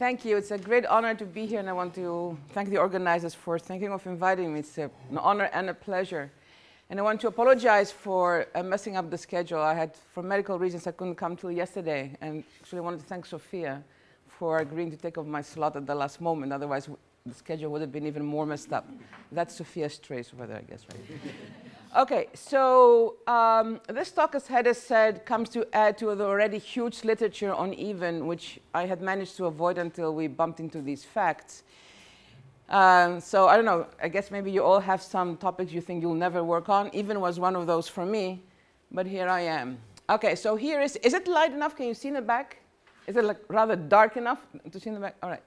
Thank you. It's a great honor to be here, and I want to thank the organizers for thinking of inviting me. It's an honor and a pleasure. And I want to apologize for messing up the schedule. For medical reasons, I couldn't come till yesterday. And actually, I wanted to thank Sophia for agreeing to take up my slot at the last moment. Otherwise, the schedule would have been even more messed up. That's Sophia's trace over there, I guess, right? Okay, so this talk, as Hedda said, comes to add to the already huge literature on even, which I had managed to avoid until we bumped into these facts. So I don't know, I guess maybe you all have some topics you think you'll never work on. Even was one of those for me, but here I am. Okay, so here is it light enough? Can you see in the back? Is it like rather dark enough to see in the back? All right.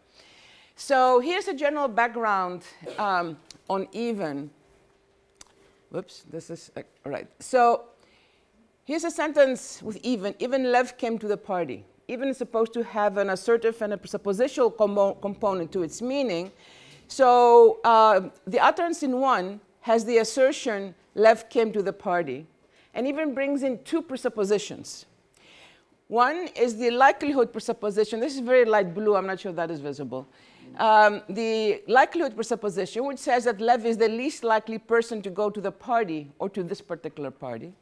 So here's a general background on even. Whoops, this is, all right. So here's a sentence with even. Even Lev came to the party. Even is supposed to have an assertive and a presuppositional component to its meaning. So the utterance in one has the assertion, Lev came to the party, and even brings in two presuppositions. One is the likelihood presupposition. This is very light blue. I'm not sure that is visible. The likelihood presupposition, which says that Lev is the least likely person to go to the party or to this particular party.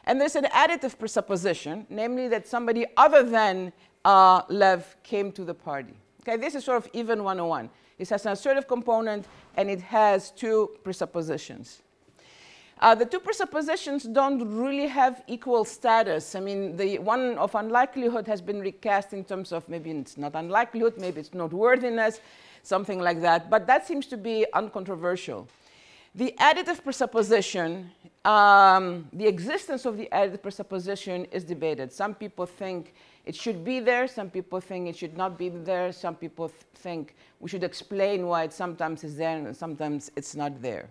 And there's an additive presupposition, namely that somebody other than Lev came to the party. Okay, this is sort of even 101. It has an assertive component, and it has two presuppositions. The two presuppositions don't really have equal status. I mean, the one of unlikelihood has been recast in terms of maybe it's not unlikelihood, maybe it's noteworthiness, something like that. But that seems to be uncontroversial. The additive presupposition, the existence of the additive presupposition is debated. Some people think it should be there. Some people think it should not be there. Some people think we should explain why it sometimes is there and sometimes it's not there.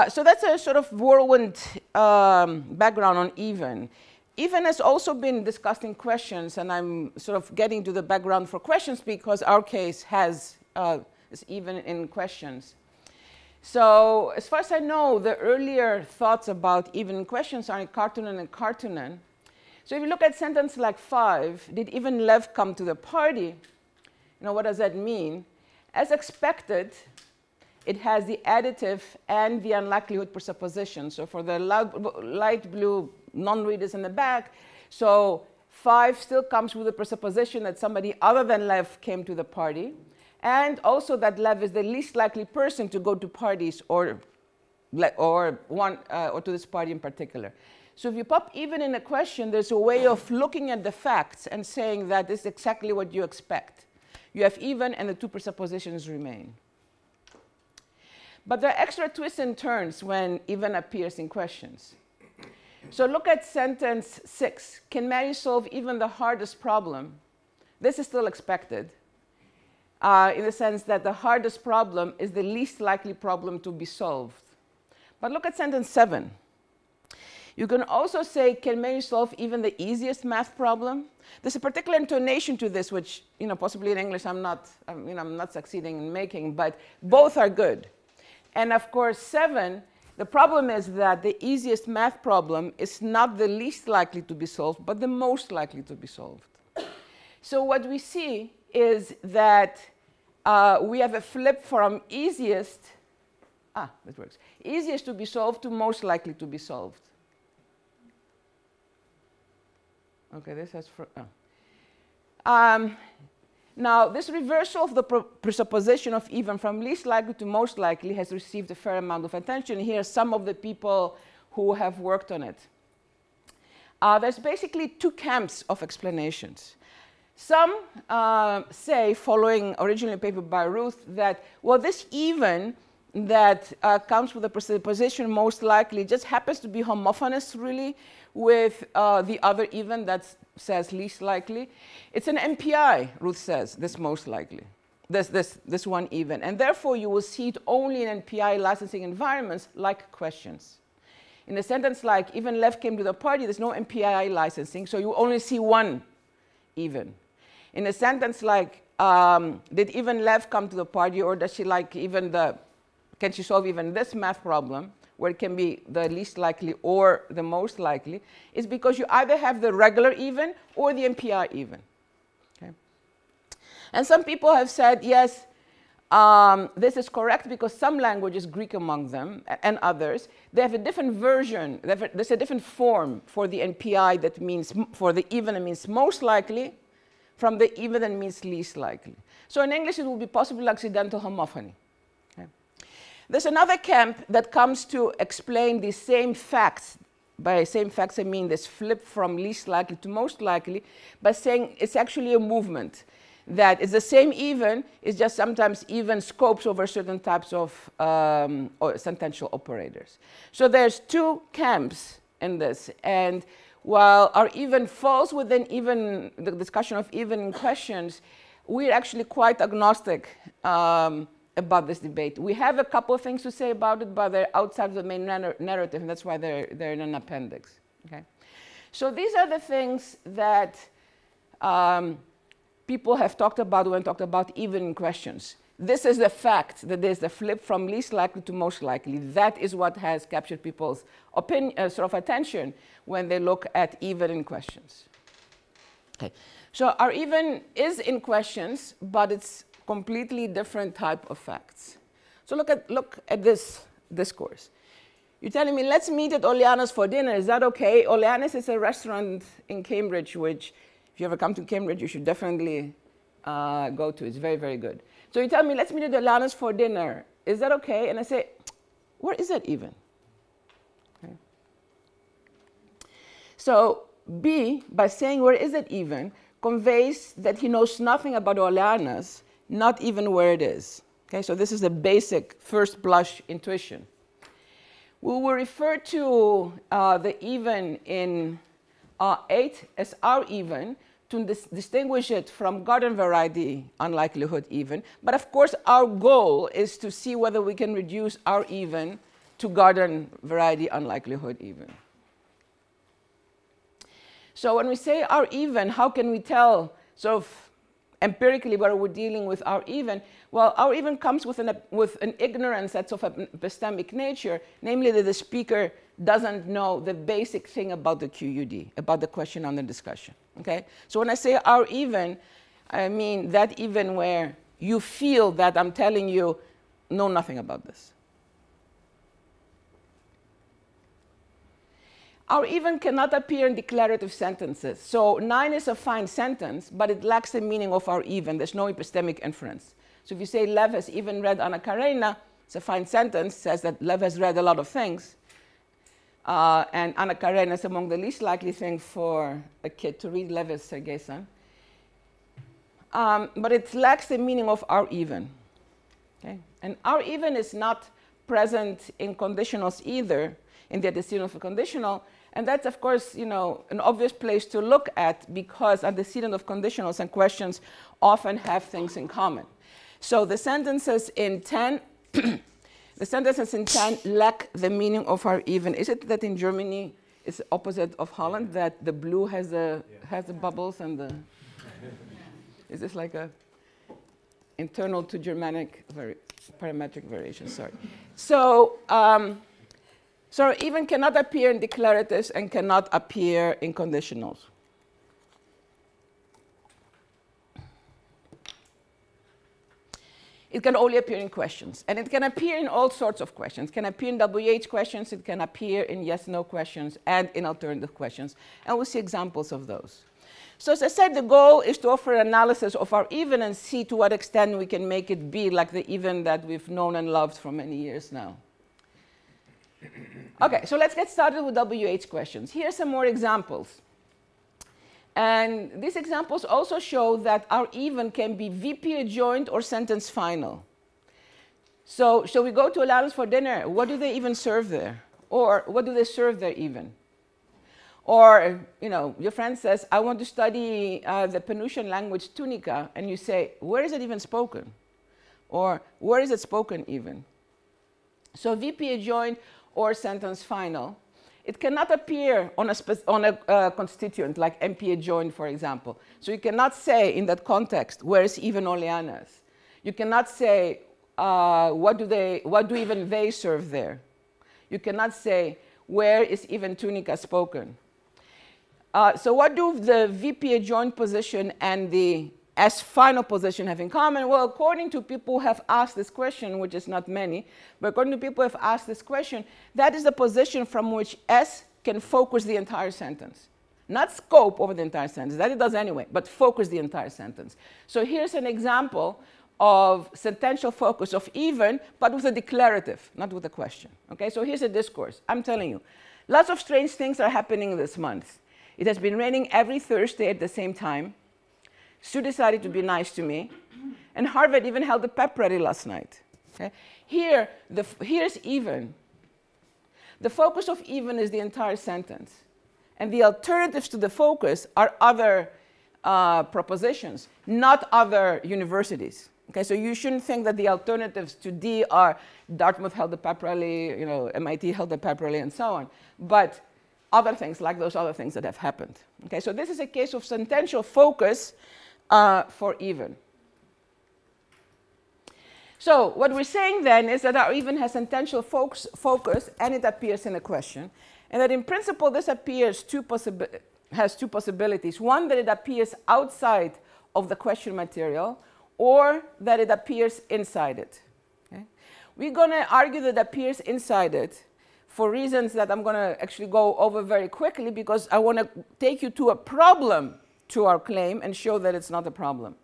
So that's a sort of whirlwind background on even. Even has also been discussed in questions, and I'm sort of getting to the background for questions because our case has is even in questions. So as far as I know, the earlier thoughts about even in questions are in Kartunen and Kartunen. So if you look at sentence like 5, did even Lev come to the party? You know, what does that mean? As expected, it has the additive and the unlikelihood presupposition. So for the light blue non-readers in the back, so 5 still comes with the presupposition that somebody other than Lev came to the party, and also that Lev is the least likely person to go to parties or to this party in particular. So if you pop even in a question, there's a way of looking at the facts and saying that this is exactly what you expect. You have even, and the two presuppositions remain. But there are extra twists and turns when even appears in questions. So look at sentence 6. Can Mary solve even the hardest problem? This is still expected in the sense that the hardest problem is the least likely problem to be solved. But look at sentence 7. You can also say, can Mary solve even the easiest math problem? There's a particular intonation to this, which possibly in English I'm not succeeding in making, but both are good. And of course, 7, the problem is that the easiest math problem is not the least likely to be solved, but the most likely to be solved. So what we see is that we have a flip from easiest to be solved to most likely to be solved. Okay, this has now, this reversal of the presupposition of even from least likely to most likely has received a fair amount of attention. Here are some of the people who have worked on it. There's basically two camps of explanations. Some say, following originally a paper by Ruth, that, well, this even that comes with the presupposition most likely just happens to be homophonous, really, with the other even that says least likely. It's an MPI, Ruth says, this most likely, this one even. And therefore, you will see it only in MPI licensing environments like questions. In a sentence like, even Lev came to the party, there's no MPI licensing, so you only see one even. In a sentence like, did even Lev come to the party, or does she like even can she solve even this math problem? where it can be the least likely or the most likely, is because you either have the regular even or the MPI even. Okay? And some people have said, yes, this is correct because some languages, Greek among them and others, they have a different version. There's a different form for the NPI that means, for the even, it means most likely, from the even that means least likely. So in English, it will be possible accidental homophony. Okay. There's another camp that comes to explain the same facts. By same facts, I mean this flip from least likely to most likely, by saying it's actually a movement. That it's the same even, it's just sometimes even scopes over certain types of sentential operators. So there's two camps in this. And while our even falls within even the discussion of even questions, we're actually quite agnostic about this debate. We have a couple of things to say about it, but they're outside of the main narrative, and that's why they're in an appendix. Okay? So these are the things that people have talked about when talked about even questions. This is the fact that there's the flip from least likely to most likely. That is what has captured people's sort of attention when they look at even in questions. Okay. So our even is in questions, but it's completely different type of facts. So look at this discourse. You're telling me, let's meet at Oleana's for dinner. Is that okay? Oleana's is a restaurant in Cambridge, which if you ever come to Cambridge, you should definitely go to. It's very, very good. So you tell me, let's meet at Oleana's for dinner. Is that okay? And I say, where is it even? Okay. So B, by saying where is it even, conveys that he knows nothing about Oleana's, not even where it is. Okay, so this is the basic first blush intuition. We will refer to the even in 8 as our even to distinguish it from garden variety unlikelihood even. But of course, our goal is to see whether we can reduce our even to garden variety unlikelihood even. So when we say our even, how can we tell sort of empirically whether we're dealing with our even? Well, our even comes with an ignorance that's of an epistemic nature, namely that the speaker doesn't know the basic thing about the QUD, about the question under discussion. Okay? So when I say our even, I mean that even where you feel that I'm telling you, know nothing about this. Our even cannot appear in declarative sentences. So 9 is a fine sentence, but it lacks the meaning of our even. There's no epistemic inference. So if you say Lev has even read Anna Karenina, it's a fine sentence, says that Lev has read a lot of things. And Anna Karenina is among the least likely thing for a kid to read. Lev is Sergei's son. But it lacks the meaning of our even. Okay? And our even is not present in conditionals either, in the antecedent of a conditional. And that's, of course, you know, an obvious place to look at because antecedent of conditionals and questions often have things in common. So the sentences in 10, the sentences in 10 lack the meaning of our even. Is it that in Germany it's the opposite of Holland, that the blue has the bubbles and the... Is this like a internal to Germanic parametric variation? Sorry. So, so even cannot appear in declaratives and cannot appear in conditionals. It can only appear in questions. And it can appear in all sorts of questions. It can appear in WH questions. It can appear in yes-no questions and in alternative questions. And we'll see examples of those. So as I said, the goal is to offer an analysis of our even and see to what extent we can make it be like the even that we've known and loved for many years now. Okay, so let's get started with WH questions. Here are some more examples. And these examples also show that our even can be VP adjoint or sentence final. So shall we go to Aladdin's for dinner? What do they even serve there? Or what do they serve there even? Or, you know, your friend says, I want to study the Penutian language Tunica, and you say, where is it even spoken? Or where is it spoken even? So VP adjoint or sentence final. It cannot appear on a constituent like MP adjoint, for example. So you cannot say in that context, where is even Oleana's? You cannot say, what do even they serve there? You cannot say, where is even tunica spoken? So what do the VP adjoint position and the S final position have in common? Well, according to people who have asked this question, which is not many, but according to people who have asked this question, that is the position from which S can focus the entire sentence. Not scope over the entire sentence, that it does anyway, but focus the entire sentence. So here's an example of sentential focus of even, but with a declarative, not with a question. Okay, so here's a discourse. I'm telling you, lots of strange things are happening this month. It has been raining every Thursday at the same time. Sue decided to be nice to me. And Harvard even held a pep rally last night. Okay? Here's even. The focus of even is the entire sentence. And the alternatives to the focus are other propositions, not other universities. Okay, so you shouldn't think that the alternatives to D are Dartmouth held a pep rally, you know, MIT held a pep rally, and so on. But other things, like those other things that have happened. Okay, so this is a case of sentential focus for even. So what we're saying then is that our even has sentential focus, and it appears in a question. And that in principle, this appears has two possibilities. One, that it appears outside of the question material, or that it appears inside it. Okay? We're going to argue that it appears inside it for reasons that I'm going to actually go over very quickly, because I want to take you to a problem to our claim and show that it's not a problem.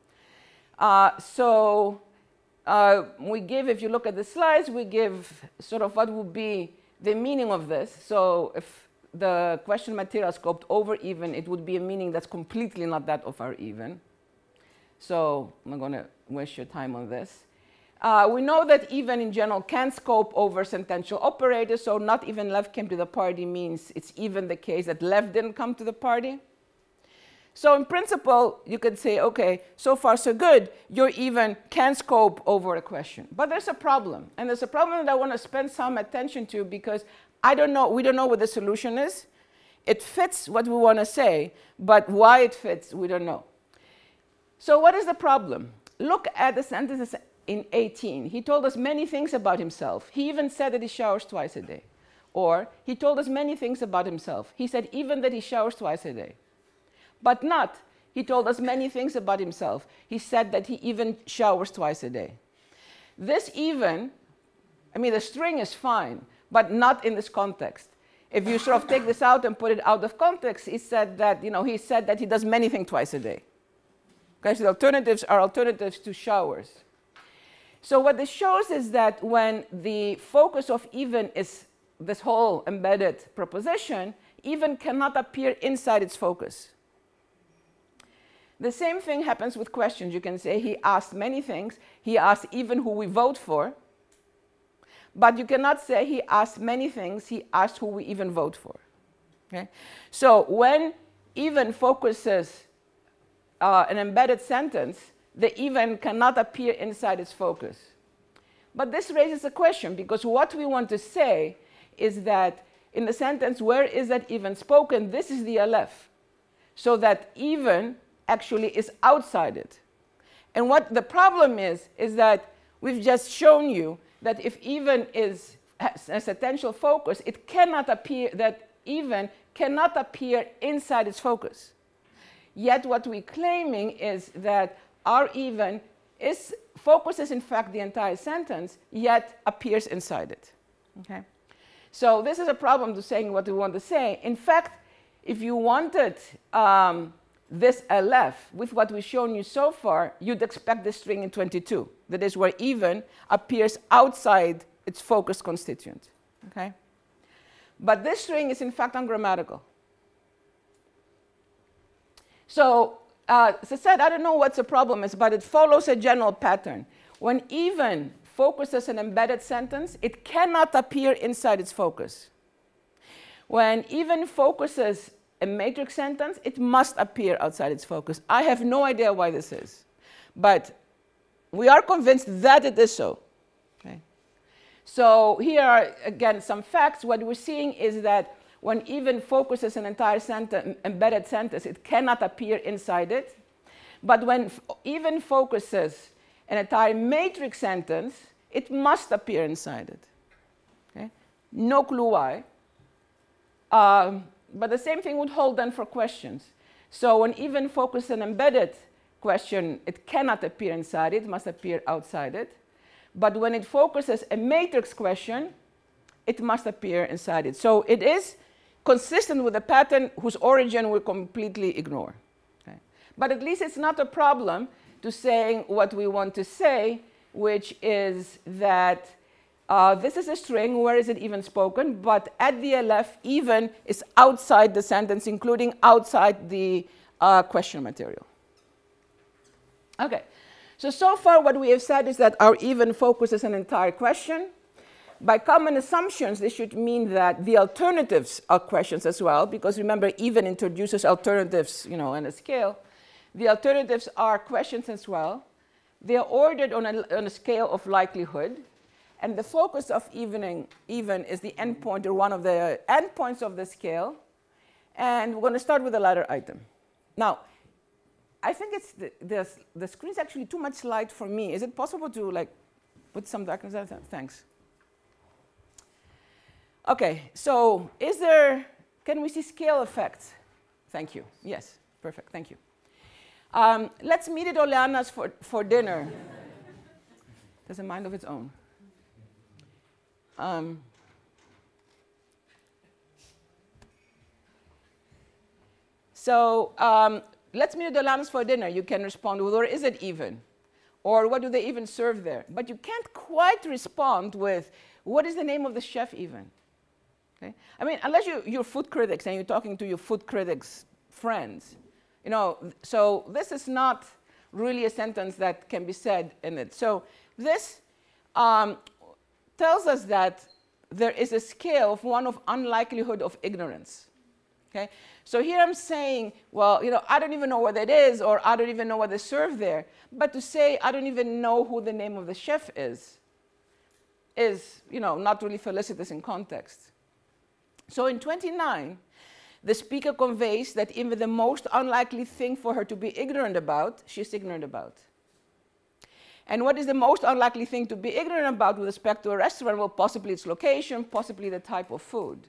We give, if you look at the slides, we give sort of what would be the meaning of this. So if the question material scoped over even, it would be a meaning that's completely not that of our even. So I'm not going to waste your time on this. We know that even in general can scope over sentential operators, so not even left came to the party means it's even the case that left didn't come to the party. So in principle, you could say, okay, so far so good, your even can scope over a question. But there's a problem, and there's a problem that I want to spend some attention to, because we don't know what the solution is. It fits what we want to say, but why it fits, we don't know. So what is the problem? Look at the sentences in 18. He told us many things about himself. He even said that he showers twice a day. Or he told us many things about himself. He said even that he showers twice a day. But not, he told us many things about himself. He said that he even showers twice a day. This even, I mean, the string is fine, but not in this context. If you sort of take this out and put it out of context, he said that, he said that he does many things twice a day. Okay, so the alternatives are alternatives to showers. So what this shows is that when the focus of even is this whole embedded proposition, even cannot appear inside its focus. The same thing happens with questions. You can say he asked many things. He asked even who we vote for. But you cannot say he asked many things. He asked who we even vote for. Okay? So when even focuses an embedded sentence, the even cannot appear inside its focus. But this raises a question, because what we want to say is that in the sentence, where is that even spoken? This is the Aleph. So that even actually is outside it. And what the problem is that we've just shown you that if even has a sentential focus, it cannot appear, that even cannot appear inside its focus. Yet what we're claiming is that our even focuses, in fact, the entire sentence, yet appears inside it. Okay? So this is a problem to saying what we want to say. In fact, if you wanted this Aleph, with what we've shown you so far, you'd expect this string in 22. That is where even appears outside its focus constituent. Okay? But this string is, in fact, ungrammatical. So, as I said, I don't know what the problem is, but it follows a general pattern. When even focuses an embedded sentence, it cannot appear inside its focus. When even focuses a matrix sentence, it must appear outside its focus. I have no idea why this is, but we are convinced that it is so. Okay? So here are, again, some facts. What we're seeing is that when even focuses an entire embedded sentence, it cannot appear inside it. But when even focuses an entire matrix sentence, it must appear inside it. Okay? No clue why. But the same thing would hold then for questions. So an even focused and embedded question, it cannot appear inside it, must appear outside it. But when it focuses a matrix question, it must appear inside it. So it is consistent with a pattern whose origin we completely ignore. Okay? But at least it's not a problem to saying what we want to say, which is that this is a string, where is it even spoken? But at the LF, even is outside the sentence, including outside the question material. Okay, so far what we have said is that our even focuses an entire question. By common assumptions, this should mean that the alternatives are questions as well, because remember, even introduces alternatives, in a scale. The alternatives are questions as well. They are ordered on a scale of likelihood. And the focus of even is the endpoint, or one of the endpoints of the scale. And we're going to start with the latter item. Now, I think it's the screen's actually too much light for me. Is it possible to put some darkness on it? Thanks. Okay, so can we see scale effects? Thank you. Yes, perfect, thank you. Let's meet at Oleana's for dinner. It has a mind of its own. Let's meet at Oleana's for dinner. You can respond with, or is it even? Or what do they even serve there? But you can't quite respond with, what is the name of the chef even? Okay? I mean, unless you're food critics and you're talking to your food critics friends. So this is not really a sentence that can be said in it. So this tells us that there is a scale of one of unlikelihood of ignorance. Okay? So here I'm saying, well, I don't even know what that is, or I don't even know what they serve there. But to say I don't even know who the name of the chef is not really felicitous in context. So in 29, the speaker conveys that even the most unlikely thing for her to be ignorant about, she's ignorant about. And what is the most unlikely thing to be ignorant about with respect to a restaurant? Well, possibly its location, possibly the type of food.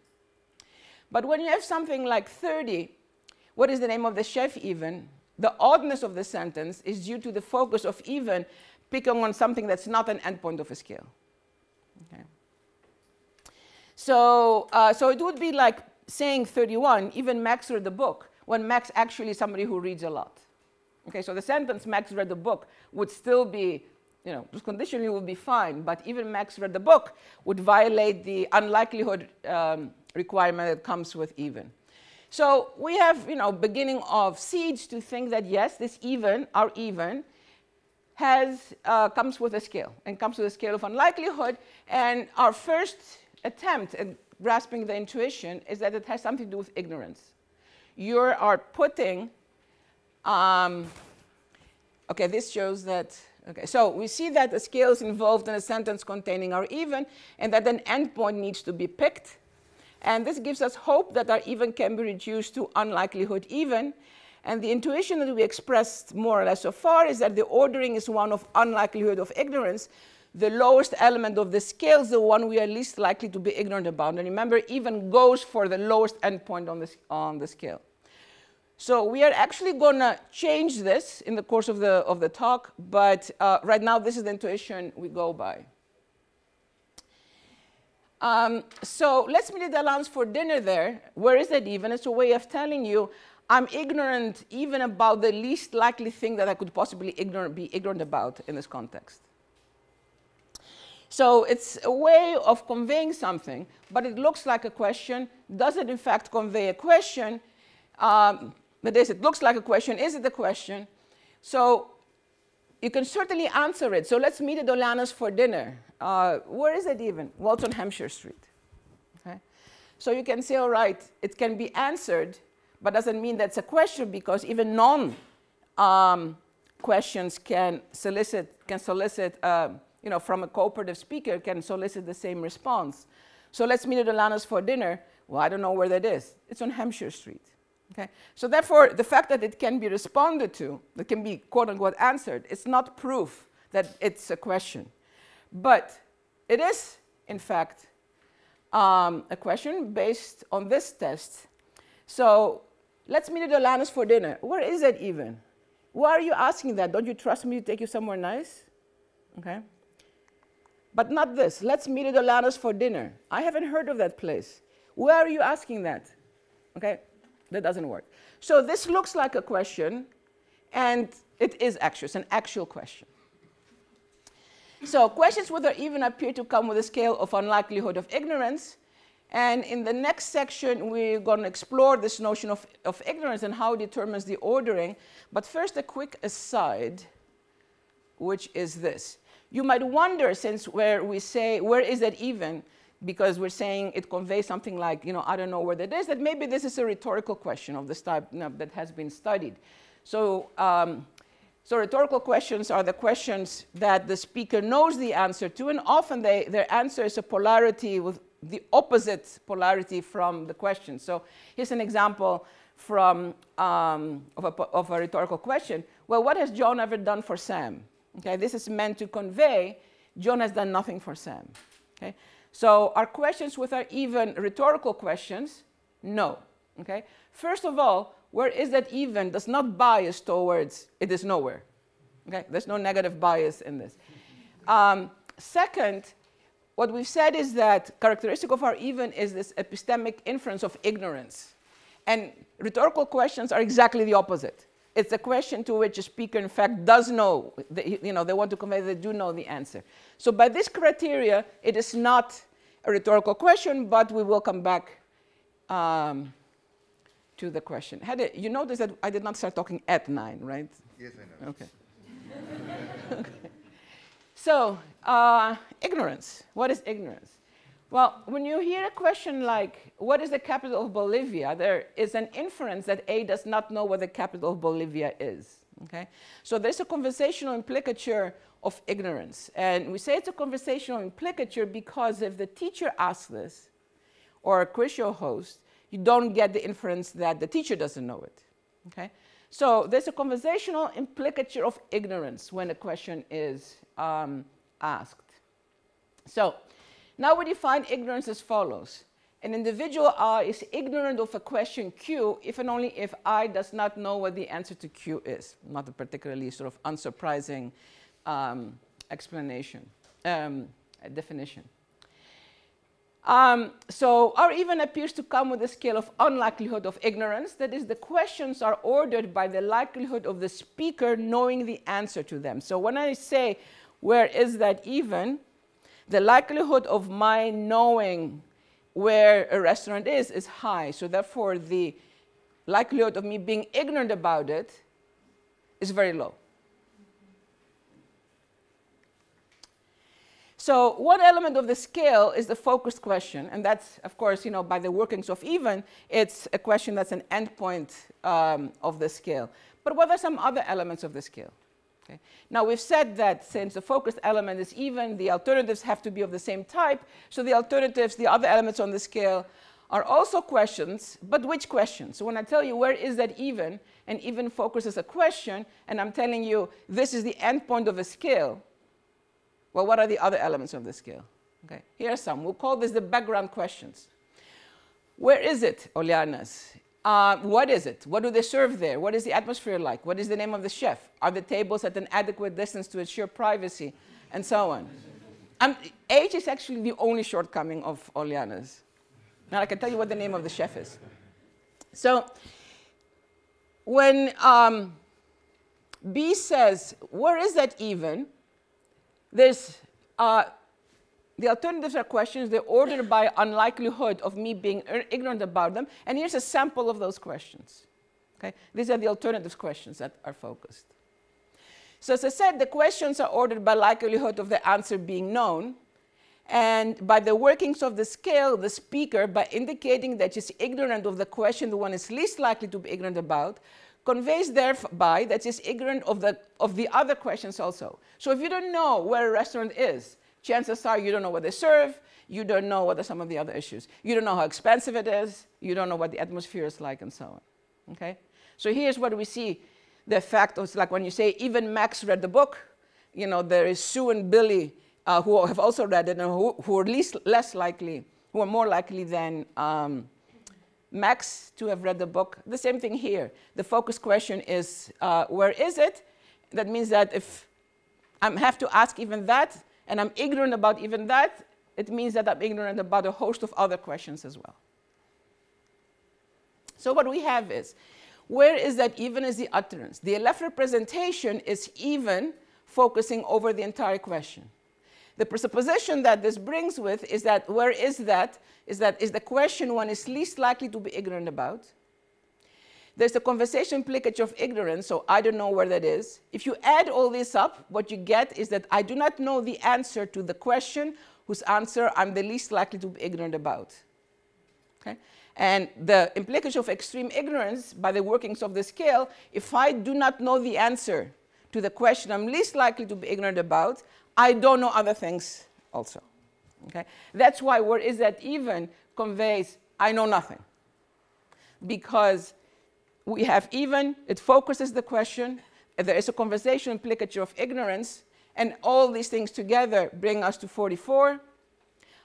But when you have something like 30, what is the name of the chef even? The oddness of the sentence is due to the focus of even picking on something that's not an endpoint of a scale. Okay. So it would be like saying 31, even Max read the book, when Max actually is somebody who reads a lot. Okay, so the sentence Max read the book would still be, just conditionally would be fine, but even Max read the book would violate the unlikelihood requirement that comes with even. So we have, beginning of seeds to think that yes, this even, our even, comes with a scale, and comes with a scale of unlikelihood. And our first attempt at grasping the intuition is that it has something to do with ignorance. You are putting, okay, this shows that, okay, so we see that the scale is involved in a sentence containing our even, and that an endpoint needs to be picked. And this gives us hope that our even can be reduced to unlikelihood even. And the intuition that we expressed more or less so far is that the ordering is one of unlikelihood of ignorance. The lowest element of the scale is the one we are least likely to be ignorant about. And remember, even goes for the lowest endpoint on the scale. So we are actually going to change this in the course of the talk, but right now this is the intuition we go by. So let's meet the allowance for dinner there. Where is that even? It's a way of telling you I'm ignorant even about the least likely thing that I could possibly be ignorant about in this context. So it's a way of conveying something, but it looks like a question. Does it in fact convey a question? But it looks like a question. Is it a question? So you can certainly answer it. So let's meet at Oleana's for dinner. Where is it even? Well, it's on Hampshire Street. Okay? So you can say, all right, it can be answered, but doesn't mean that's a question, because even non-questions can solicit, from a cooperative speaker, can solicit the same response. So let's meet at Oleana's for dinner. Well, I don't know where that is. It's on Hampshire Street. Okay? So therefore, the fact that it can be responded to, that can be quote-unquote answered, it's not proof that it's a question. But it is, in fact, a question based on this test. So let's meet at Olanas for dinner. Where is that even? Why are you asking that? Don't you trust me to take you somewhere nice? Okay. But not this. Let's meet at Olanas for dinner. I haven't heard of that place. Where are you asking that? Okay. That doesn't work. So this looks like a question, and it is actually, it's an actual question. So questions with or even appear to come with a scale of unlikelihood of ignorance. And in the next section, we're going to explore this notion of ignorance and how it determines the ordering. But first, a quick aside, which is this. You might wonder, since where we say, where is that even? Because we're saying it conveys something like, I don't know where that is, that maybe this is a rhetorical question of this type that has been studied. So, so rhetorical questions are the questions that the speaker knows the answer to, and often their answer is a polarity with the opposite polarity from the question. So here's an example from, of a rhetorical question. Well, what has John ever done for Sam? Okay, this is meant to convey John has done nothing for Sam. Okay, so our questions with our even rhetorical questions, no. Okay, first of all, where is that even does not bias towards it is nowhere. Okay, there's no negative bias in this. Second, what we've said is that characteristic of our even is this epistemic inference of ignorance. And rhetorical questions are exactly the opposite. It's a question to which a speaker, in fact, does know, they want to convey they do know the answer. So by this criteria, it is not a rhetorical question, but we will come back to the question. You notice that I did not start talking at 9, right? Yes, I know. Okay. Okay. So, ignorance. What is ignorance? Well, when you hear a question like, what is the capital of Bolivia? There is an inference that A does not know what the capital of Bolivia is. Okay? So there's a conversational implicature of ignorance. And we say it's a conversational implicature because if the teacher asks this, or a quiz show host, you don't get the inference that the teacher doesn't know it. Okay? So there's a conversational implicature of ignorance when a question is asked. So now we define ignorance as follows. An individual I is ignorant of a question Q if and only if I does not know what the answer to Q is. Not a particularly sort of unsurprising explanation, definition. So our even appears to come with a scale of unlikelihood of ignorance. That is, the questions are ordered by the likelihood of the speaker knowing the answer to them. So when I say, where is that even? The likelihood of my knowing where a restaurant is high. So therefore, the likelihood of me being ignorant about it is very low. So one element of the scale is the focused question. And that's, of course, by the workings of even, it's a question that's an endpoint of the scale. But what are some other elements of the scale? Okay. Now, we've said that since the focused element is even, the alternatives have to be of the same type. So the alternatives, the other elements on the scale, are also questions, but which questions? So when I tell you where is that even, and even focuses a question, and I'm telling you this is the endpoint of a scale, well, what are the other elements of the scale? Okay. Here are some. We'll call this the background questions. Where is it, Olianas? What is it? What do they serve there? What is the atmosphere like? What is the name of the chef? Are the tables at an adequate distance to ensure privacy? And so on. Age is actually the only shortcoming of Oliana's. Now I can tell you what the name of the chef is. So when B says, where is that even? There's the alternatives are questions. They're ordered by unlikelihood of me being ignorant about them. And here's a sample of those questions. Okay? These are the alternatives questions that are focused. So as I said, the questions are ordered by likelihood of the answer being known. And by the workings of the scale, the speaker, by indicating that she's ignorant of the question the one is least likely to be ignorant about, conveys thereby that she's ignorant of the other questions also. So if you don't know where a restaurant is, chances are you don't know what they serve, you don't know what are some of the other issues. You don't know how expensive it is, you don't know what the atmosphere is like, and so on. Okay? So here's what we see. The effect is like when you say, even Max read the book, there is Sue and Billy who have also read it and who are less likely who are more likely than Max to have read the book. The same thing here. The focus question is, where is it? That means that if I have to ask even that, and I'm ignorant about even that, it means that I'm ignorant about a host of other questions as well. So what we have is, where is that even is the utterance? The left representation is even focusing over the entire question. The presupposition that this brings with is that where is that is the question one is least likely to be ignorant about. There's the conversation implicature of ignorance, so I don't know where that is. If you add all this up, what you get is that I do not know the answer to the question whose answer I'm the least likely to be ignorant about. Okay? And the implication of extreme ignorance by the workings of the scale, if I do not know the answer to the question I'm least likely to be ignorant about, I don't know other things also. Okay? That's why where is that even conveys I know nothing. Because we have even, it focuses the question, there is a conversation implicature of ignorance, and all these things together bring us to 44.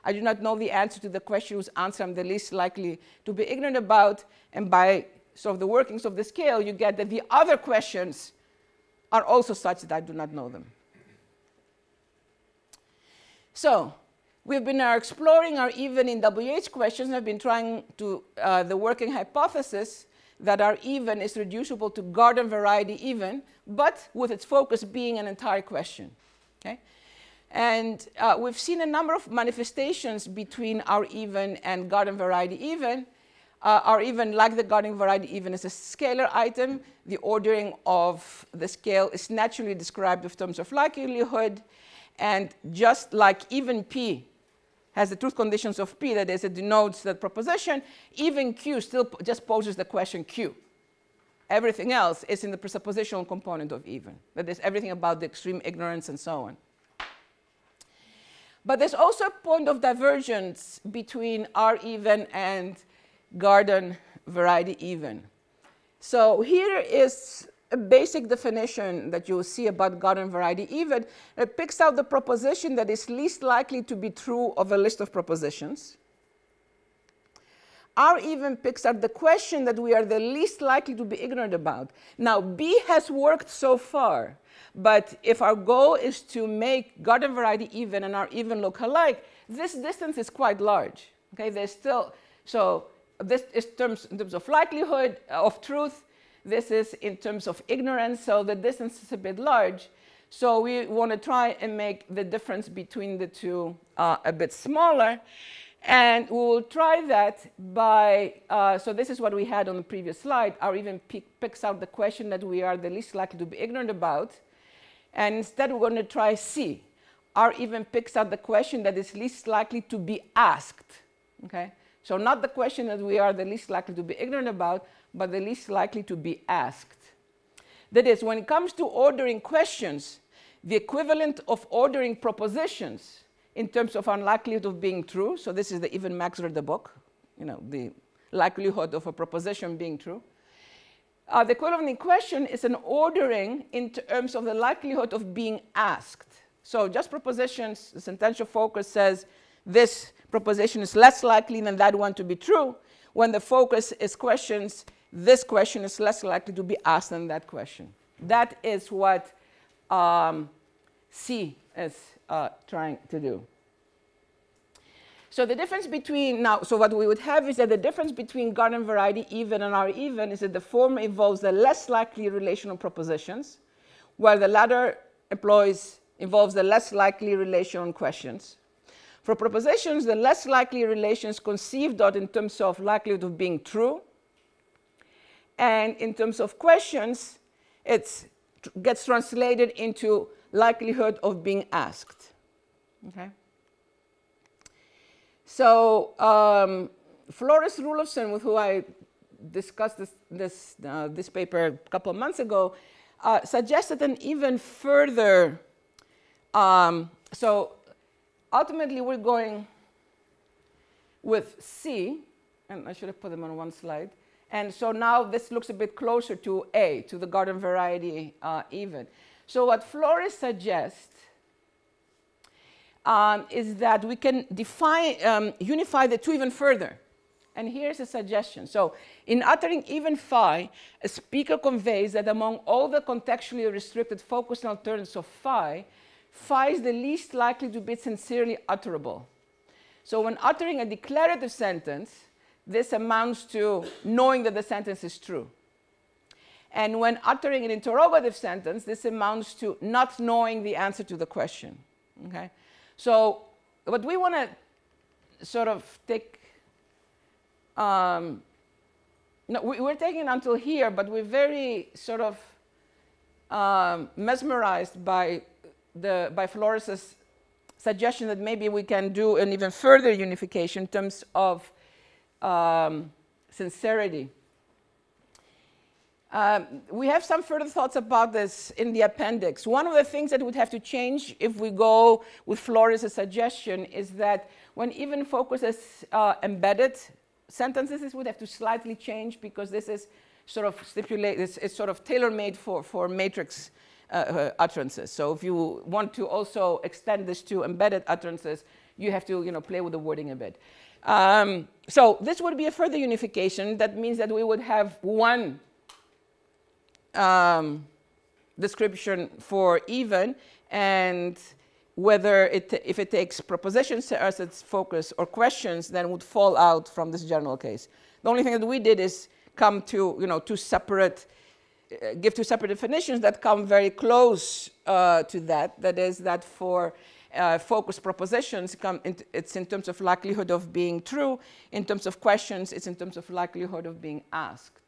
I do not know the answer to the question whose answer I'm the least likely to be ignorant about, and by sort of the workings of the scale, you get that the other questions are also such that I do not know them. So we've been now exploring our even in WH questions, and I've been trying to, the working hypothesis that our even is reducible to garden variety even, but with its focus being an entire question. Okay? And we've seen a number of manifestations between our even and garden variety even. Our even, like the garden variety even, is a scalar item. The ordering of the scale is naturally described in terms of likelihood. And just like even P has the truth conditions of P, that is, it denotes that proposition, even Q still just poses the question Q. Everything else is in the presuppositional component of even. That is, everything about the extreme ignorance and so on. But there's also a point of divergence between R even and garden variety even. So here is a basic definition that you'll see about garden variety even. It picks out the proposition that is least likely to be true of a list of propositions. R even picks out the question that we are the least likely to be ignorant about. Now, B has worked so far, but if our goal is to make garden variety even and R even look alike, this distance is quite large. Okay, there's still, so this is in terms of likelihood of truth. This is in terms of ignorance, so the distance is a bit large. So we want to try and make the difference between the two a bit smaller. And we will try that by, so this is what we had on the previous slide. R even picks out the question that we are the least likely to be ignorant about. And instead we're going to try C. R even picks out the question that is least likely to be asked. Okay? So not the question that we are the least likely to be ignorant about, but the least likely to be asked. That is, when it comes to ordering questions, the equivalent of ordering propositions in terms of unlikelihood of being true, so this is the even Max read the book, you know, the likelihood of a proposition being true. The equivalent in question is an ordering in terms of the likelihood of being asked. So just propositions, the sentential focus says this proposition is less likely than that one to be true. When the focus is questions, this question is less likely to be asked than that question. That is what C is trying to do. So the difference between, now, so what we would have is that the difference between garden variety even and R even is that the former involves the less likely relational propositions, while the latter involves the less likely relation on questions. For propositions, the less likely relations conceived of in terms of likelihood of being true. And in terms of questions, it gets translated into likelihood of being asked. Okay? So Flores Rulofsson, with who I discussed this paper a couple of months ago, suggested an even further, so ultimately we're going with C, and I should have put them on one slide. And so now this looks a bit closer to A, to the garden variety even. So what Flores suggests is that we can unify the two even further. And here's a suggestion. So in uttering even phi, a speaker conveys that among all the contextually restricted focus alternatives of phi, phi is the least likely to be sincerely utterable. So when uttering a declarative sentence, this amounts to knowing that the sentence is true. And when uttering an interrogative sentence, this amounts to not knowing the answer to the question. Okay? So what we want to sort of take, no, we're taking it until here, but we're very sort of mesmerized by Flores's suggestion that maybe we can do an even further unification in terms of sincerity. We have some further thoughts about this in the appendix. One of the things that would have to change if we go with Flores's suggestion is that when even focuses embedded sentences, this would have to slightly change because this is sort of it's sort of tailor-made for matrix utterances. So if you want to also extend this to embedded utterances, you have to play with the wording a bit. So this would be a further unification. That means that we would have one description for even, and whether if it takes propositions as its focus or questions, then would fall out from this general case. The only thing that we did is come to give two separate definitions that come very close to that. That is that for focus propositions, it's in terms of likelihood of being true. In terms of questions, it's in terms of likelihood of being asked.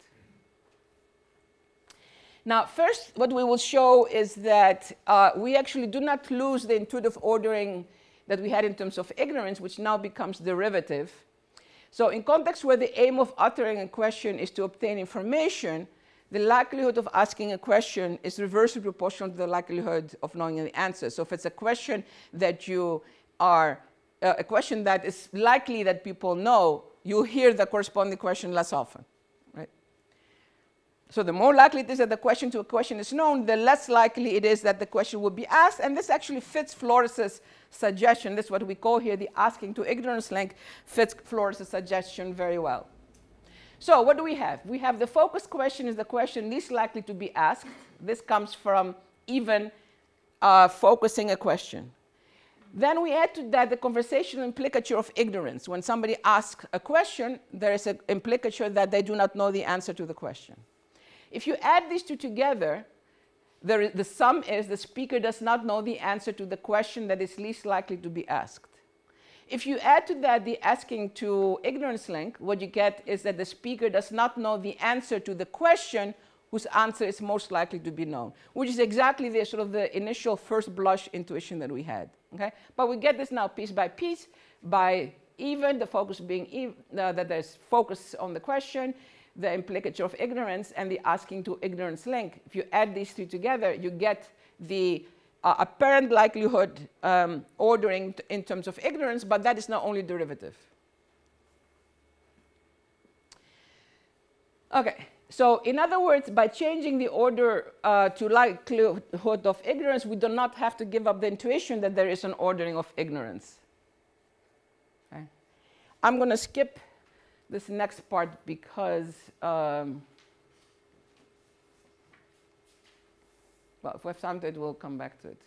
Now, first, what we will show is that we actually do not lose the intuitive ordering that we had in terms of ignorance, which now becomes derivative. So in contexts where the aim of uttering a question is to obtain information, the likelihood of asking a question is reversely proportional to the likelihood of knowing the answer. So if it's a question that a question that is likely that people know, you hear the corresponding question less often. So the more likely it is that the question to a question is known, the less likely it is that the question will be asked. And this actually fits Flores's suggestion. This is what we call here the asking to ignorance link, fits Flores's suggestion very well. So what do we have? We have the focus question is the question least likely to be asked. This comes from even focusing a question. Then we add to that the conversational implicature of ignorance. When somebody asks a question, there is an implicature that they do not know the answer to the question. If you add these two together, the sum is the speaker does not know the answer to the question that is least likely to be asked. If you add to that the asking to ignorance link, what you get is that the speaker does not know the answer to the question whose answer is most likely to be known, which is exactly the sort of the initial first blush intuition that we had. Okay? But we get this now piece by piece by even, the focus being that there's focus on the question, the implicature of ignorance, and the asking to ignorance link. If you add these two together, you get the apparent likelihood ordering in terms of ignorance, but that is not only derivative. Okay, so in other words, by changing the order to likelihood of ignorance, we do not have to give up the intuition that there is an ordering of ignorance. Okay. I'm going to skip this next part because, well, if we have time to it, we'll come back to it.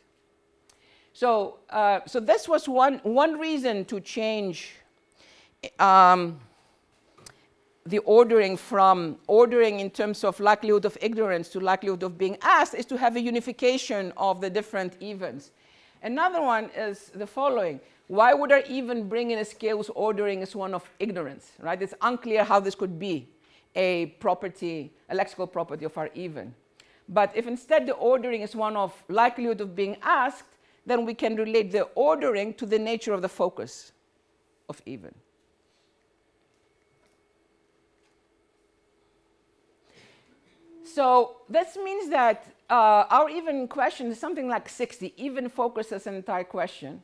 So, so this was one reason to change the ordering from ordering in terms of likelihood of ignorance to likelihood of being asked is to have a unification of the different evens. Another one is the following. Why would I even bring in a scale whose ordering is one of ignorance, right? It's unclear how this could be a property, a lexical property of our even. But if instead the ordering is one of likelihood of being asked, then we can relate the ordering to the nature of the focus of even. So this means that our even question is something like 60. Even focuses an entire question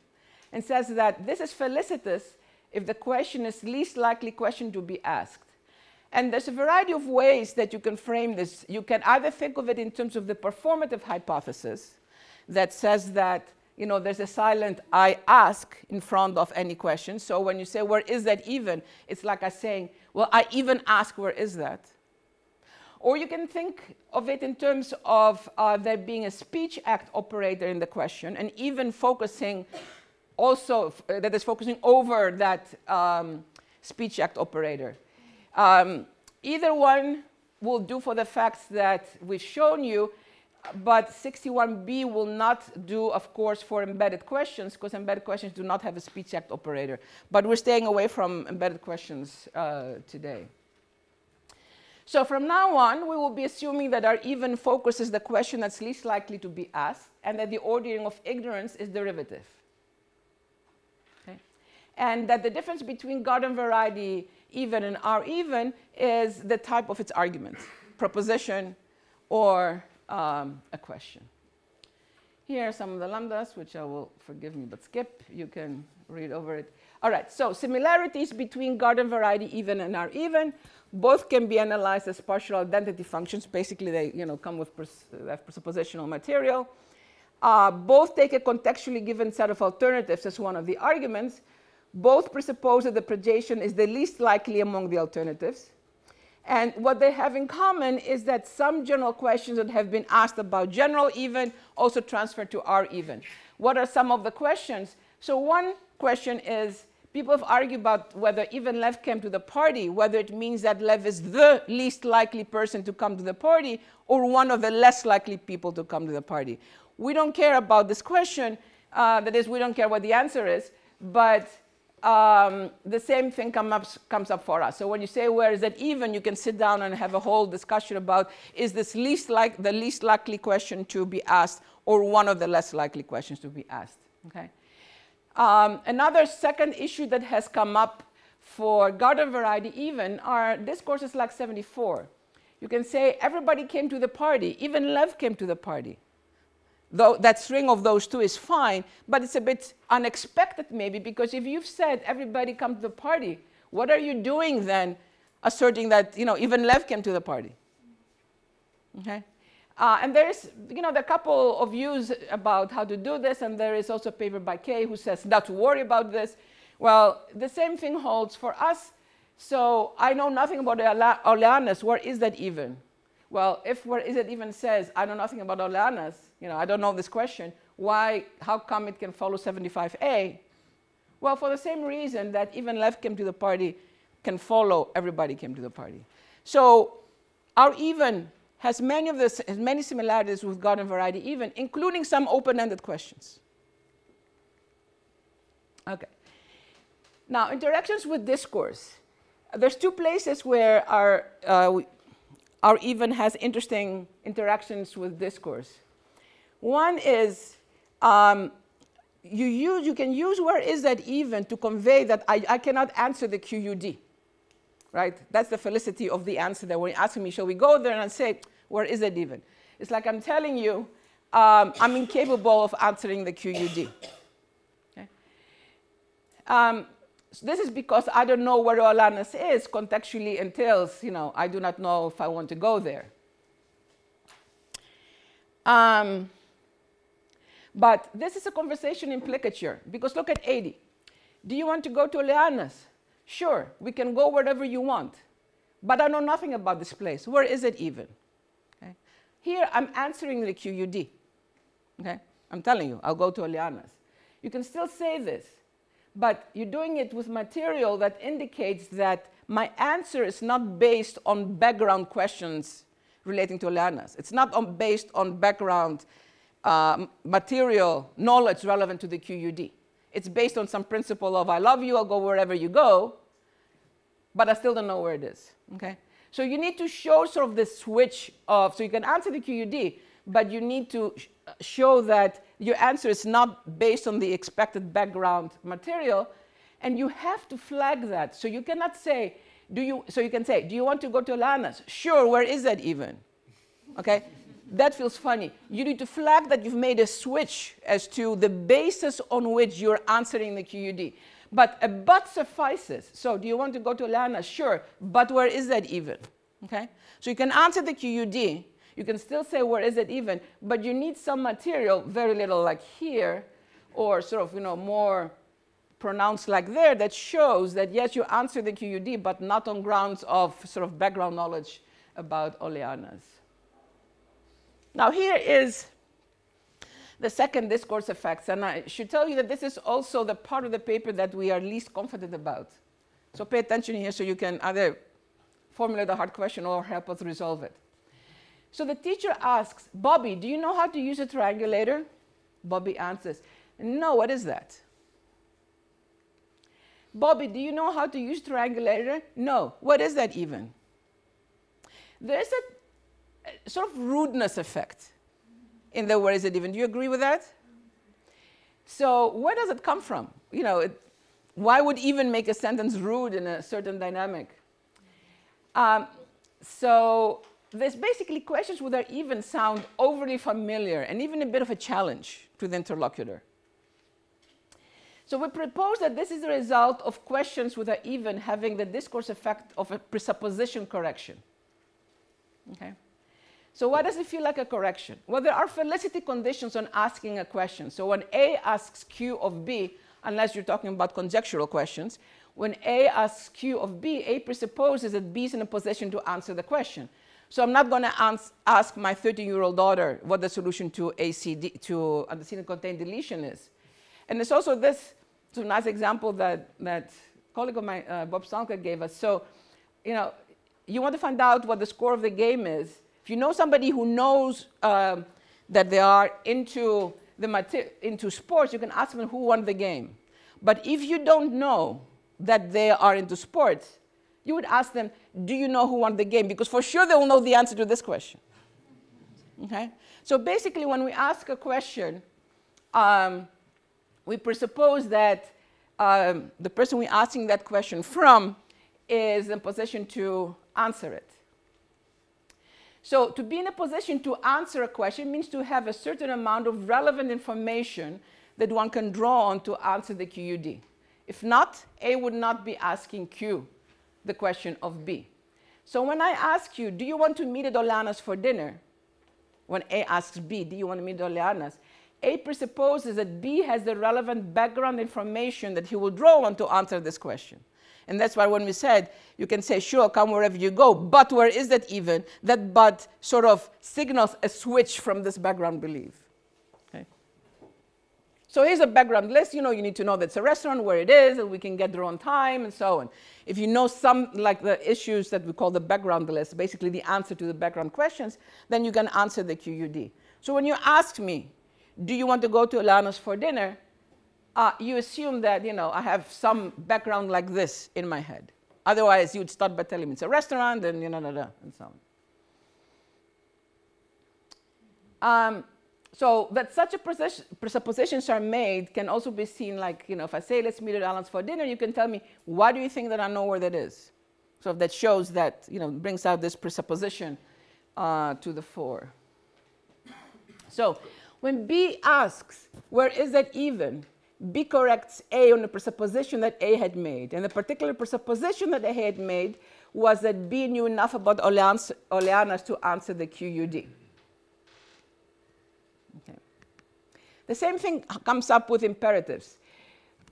and says that this is felicitous if the question is least likely question to be asked. And there's a variety of ways that you can frame this. You can either think of it in terms of the performative hypothesis that says that there's a silent I ask in front of any question. So when you say, where is that even? It's like I'm saying, well, I even ask, where is that? Or you can think of it in terms of there being a speech act operator in the question, and even focusing also, that is focusing over that speech act operator. Either one will do for the facts that we've shown you, but 61B will not do, of course, for embedded questions, because embedded questions do not have a speech act operator. But we're staying away from embedded questions today. So from now on, we will be assuming that our even focuses the question that's least likely to be asked, and that the ordering of ignorance is derivative. Okay? And that the difference between garden variety even and R even is the type of its argument, proposition or a question. Here are some of the lambdas, which I will, forgive me, but skip. You can read over it. All right, so similarities between garden variety even and R even. Both can be analyzed as partial identity functions. Basically, they come with presuppositional material. Both take a contextually given set of alternatives as one of the arguments. Both presuppose that the projection is the least likely among the alternatives. And what they have in common is that some general questions that have been asked about general even also transfer to R even. What are some of the questions? So one question is, people have argued about whether even Lev came to the party, whether it means that Lev is the least likely person to come to the party or one of the less likely people to come to the party. We don't care about this question. That is, we don't care what the answer is, but the same thing comes up for us. So when you say, where is that even, you can sit down and have a whole discussion about, is this the least likely question to be asked or one of the less likely questions to be asked, okay? Another second issue that has come up for garden variety even are discourses like 74. You can say everybody came to the party, even Lev came to the party. Though that string of those two is fine, but it's a bit unexpected maybe, because if you've said everybody come to the party, what are you doing then asserting that even Lev came to the party? Okay? And there's a couple of views about how to do this, and there is also a paper by Kay who says not to worry about this. Well, the same thing holds for us. So I know nothing about Oleanas. Where is that even? Well, if where is it even says I know nothing about Oleanas, I don't know this question, how come it can follow 75A? Well, for the same reason that even Lev came to the party can follow everybody came to the party. So our even has many similarities with garden variety even, including some open-ended questions. Okay. Now, interactions with discourse. There's two places where our even has interesting interactions with discourse. One is you can use where is that even to convey that I cannot answer the QUD. Right? That's the felicity of the answer that when you're asking me, shall we go there? And I say, where is it even? It's like I'm telling you, I'm incapable of answering the QUD. Okay? So this is because I don't know where Olanas is contextually entails, I do not know if I want to go there. But this is a conversation implicature, because look at 80. Do you want to go to Oleanas? Sure, we can go wherever you want. But I know nothing about this place. Where is it even? Okay. Here, I'm answering the QUD. Okay? I'm telling you, I'll go to Oleanas. You can still say this, but you're doing it with material that indicates that my answer is not based on background questions relating to Oleanas. It's not based on background material knowledge relevant to the QUD. It's based on some principle of I love you, I'll go wherever you go, but I still don't know where it is. Okay? So you need to show sort of the switch of, so you can answer the QUD, but you need to show that your answer is not based on the expected background material, and you have to flag that. So you cannot say, so you can say, do you want to go to Olanas? Sure, where is that even? Okay? That feels funny. You need to flag that you've made a switch as to the basis on which you're answering the QUD. But a but suffices. So do you want to go to Olanas? Sure, but where is that even? Okay? So you can answer the QUD. You can still say where is it even, but you need some material, very little like here, or sort of, more pronounced like there, that shows that yes, you answer the QUD, but not on grounds of sort of background knowledge about oleanas. Now here is the second discourse effects, and I should tell you that this is also the part of the paper that we are least confident about. So pay attention here so you can either formulate a hard question or help us resolve it. So the teacher asks, Bobby, do you know how to use a triangulator? Bobby answers, no, what is that? Bobby, do you know how to use triangulator? No, what is that even? There's a sort of rudeness effect in the what is it even. Do you agree with that? So where does it come from? Why would even make a sentence rude in a certain dynamic? So there's basically questions where they even sound overly familiar and even a bit of a challenge to the interlocutor. So we propose that this is a result of questions with a even having the discourse effect of a presupposition correction. Okay? So why does it feel like a correction? Well, there are felicity conditions on asking a question. So when A asks Q of B, unless you're talking about conjectural questions, when A asks Q of B, A presupposes that B is in a position to answer the question. So I'm not going to ask my 13-year-old daughter what the solution to antecedent-contained deletion is. And there's also this nice example that colleague of mine, Bob Stonker, gave us. So, you want to find out what the score of the game is. If you know somebody who knows that they are into sports, you can ask them who won the game. But if you don't know that they are into sports, you would ask them, do you know who won the game? Because for sure they will know the answer to this question. Okay? So basically, when we ask a question, we presuppose that the person we're asking that question from is in a position to answer it. So to be in a position to answer a question means to have a certain amount of relevant information that one can draw on to answer the QUD. If not, A would not be asking Q the question of B. So when I ask you, do you want to meet at Oleana's for dinner? When A asks B, do you want to meet at Oleana's? A presupposes that B has the relevant background information that he will draw on to answer this question. And that's why when we said, you can say, sure, come wherever you go, but where is that even? That but sort of signals a switch from this background belief. Okay? So here's a background list. You need to know that's a restaurant, where it is, and we can get there on time, and so on. If you know some, like the issues that we call the background list, basically the answer to the background questions, then you can answer the QUD. So when you ask me, do you want to go to Oleana's for dinner? You assume that, I have some background like this in my head. Otherwise, you would start by telling me it's a restaurant and and so on. So that such a presuppositions are made can also be seen like, if I say, let's meet at Alan's for dinner, you can tell me, why do you think that I know where that is? So that shows that, brings out this presupposition to the fore. So when B asks, where is that even? B corrects A on the presupposition that A had made. And the particular presupposition that A had made was that B knew enough about Oleana's to answer the QUD. Okay. The same thing comes up with imperatives.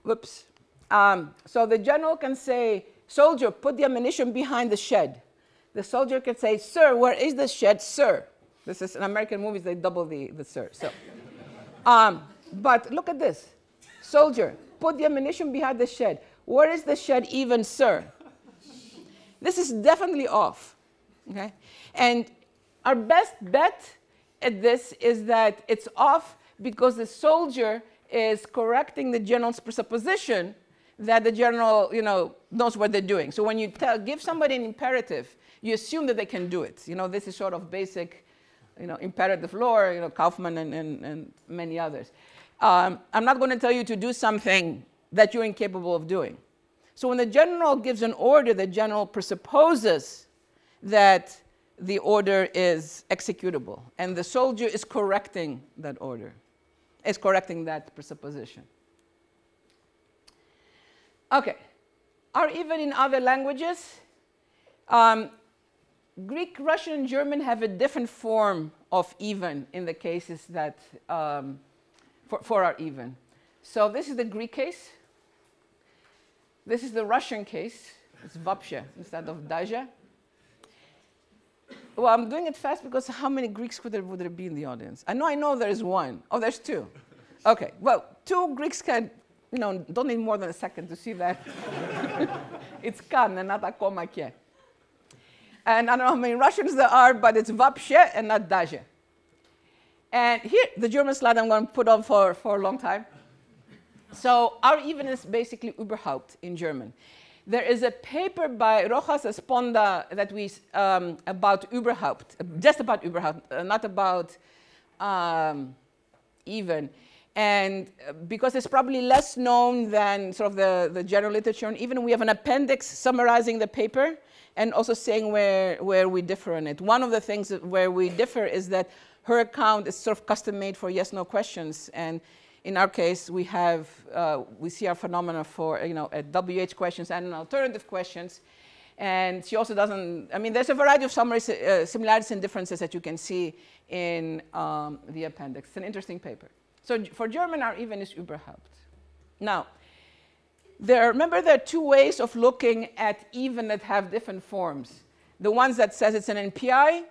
Whoops. So the general can say, soldier, put the ammunition behind the shed. The soldier can say, sir, where is the shed, sir? This is in American movies, they double the sir. So, but look at this. Soldier, put the ammunition behind the shed. Where is the shed even, sir? This is definitely off. Okay? And our best bet at this is that it's off because the soldier is correcting the general's presupposition that the general, knows what they're doing. So when you give somebody an imperative, you assume that they can do it. This is sort of basic, imperative law, Kaufman and many others. I'm not going to tell you to do something that you're incapable of doing. So when the general gives an order, the general presupposes that the order is executable. And the soldier is correcting that order, is correcting that presupposition. OK. Or even in other languages, Greek, Russian, and German have a different form of even in the cases that for our even. So this is the Greek case. This is the Russian case. It's вообще instead of даже. Well, I'm doing it fast because how many Greeks would there be in the audience? I know there is one. Oh, there's two. Okay, well, two Greeks can, don't need more than a second to see that. It's kan and not akoma ke. And I don't know how many Russians there are, but it's вообще and not даже. And here, the German slide I'm going to put on for a long time. So our even is basically überhaupt in German. There is a paper by Rojas Esponda that we about überhaupt, just about überhaupt, not about even. And because it's probably less known than sort of the general literature, and even we have an appendix summarizing the paper and also saying where we differ on it. One of the things where we differ is that her account is sort of custom-made for yes/no questions, and in our case, we see our phenomena for WH questions and alternative questions, and she also doesn't. I mean, there's a variety of similarities and differences that you can see in the appendix. It's an interesting paper. So for German, our even is überhaupt. Now, remember there are two ways of looking at even that have different forms. The ones that says it's an NPI.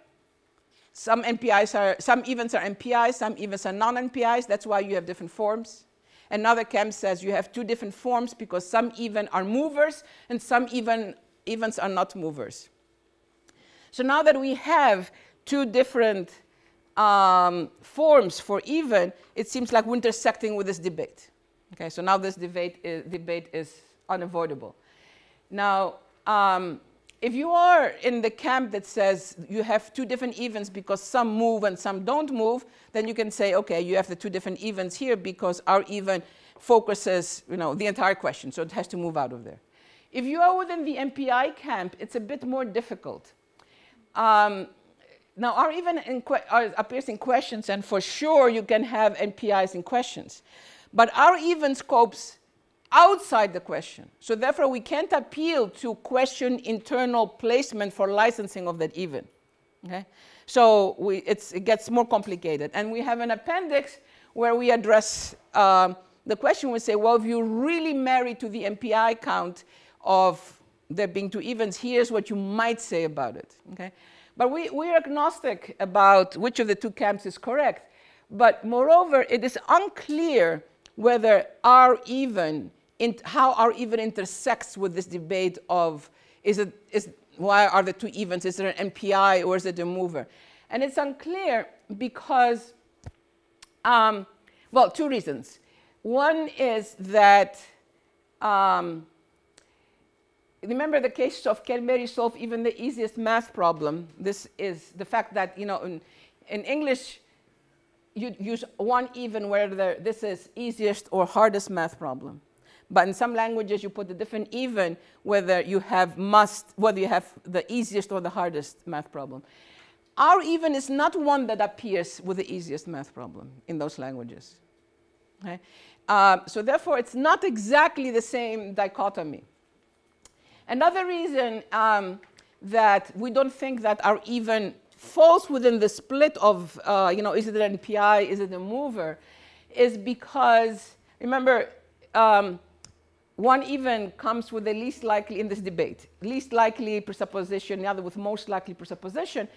Some events are NPIs, some events are non-NPIs. That's why you have different forms. Another camp says you have two different forms because some even are movers and some events are not movers. So now that we have two different forms for even, it seems like we're intersecting with this debate. Okay, so now this debate is unavoidable. Now, if you are in the camp that says you have two different events because some move and some don't move, then you can say, okay, you have the two different events here because our even focuses, the entire question, so it has to move out of there. If you are within the MPI camp, it's a bit more difficult. Now, our even appears in questions, and for sure you can have NPIs in questions, but our even scopes outside the question. So therefore, we can't appeal to question internal placement for licensing of that even. Okay? So it gets more complicated. And we have an appendix where we address the question. We say, well, if you're really married to the MPI count of there being two evens, here's what you might say about it. Okay? But we're agnostic about which of the two camps is correct. But moreover, it is unclear whether how our even intersects with this debate of why are the two evens? Is there an MPI or is it a mover? And it's unclear because, well, two reasons. One is that, remember the case of can Mary solve even the easiest math problem? This is the fact that, in English, you use one even where this is easiest or hardest math problem. But in some languages, you put a different even whether you have the easiest or the hardest math problem. Our even is not one that appears with the easiest math problem in those languages. Okay? So therefore, it's not exactly the same dichotomy. Another reason that we don't think that our even falls within the split of, is it an NPI, is it a mover, is because, remember, one even comes with the least likely in this debate, least likely presupposition, the other with most likely presupposition.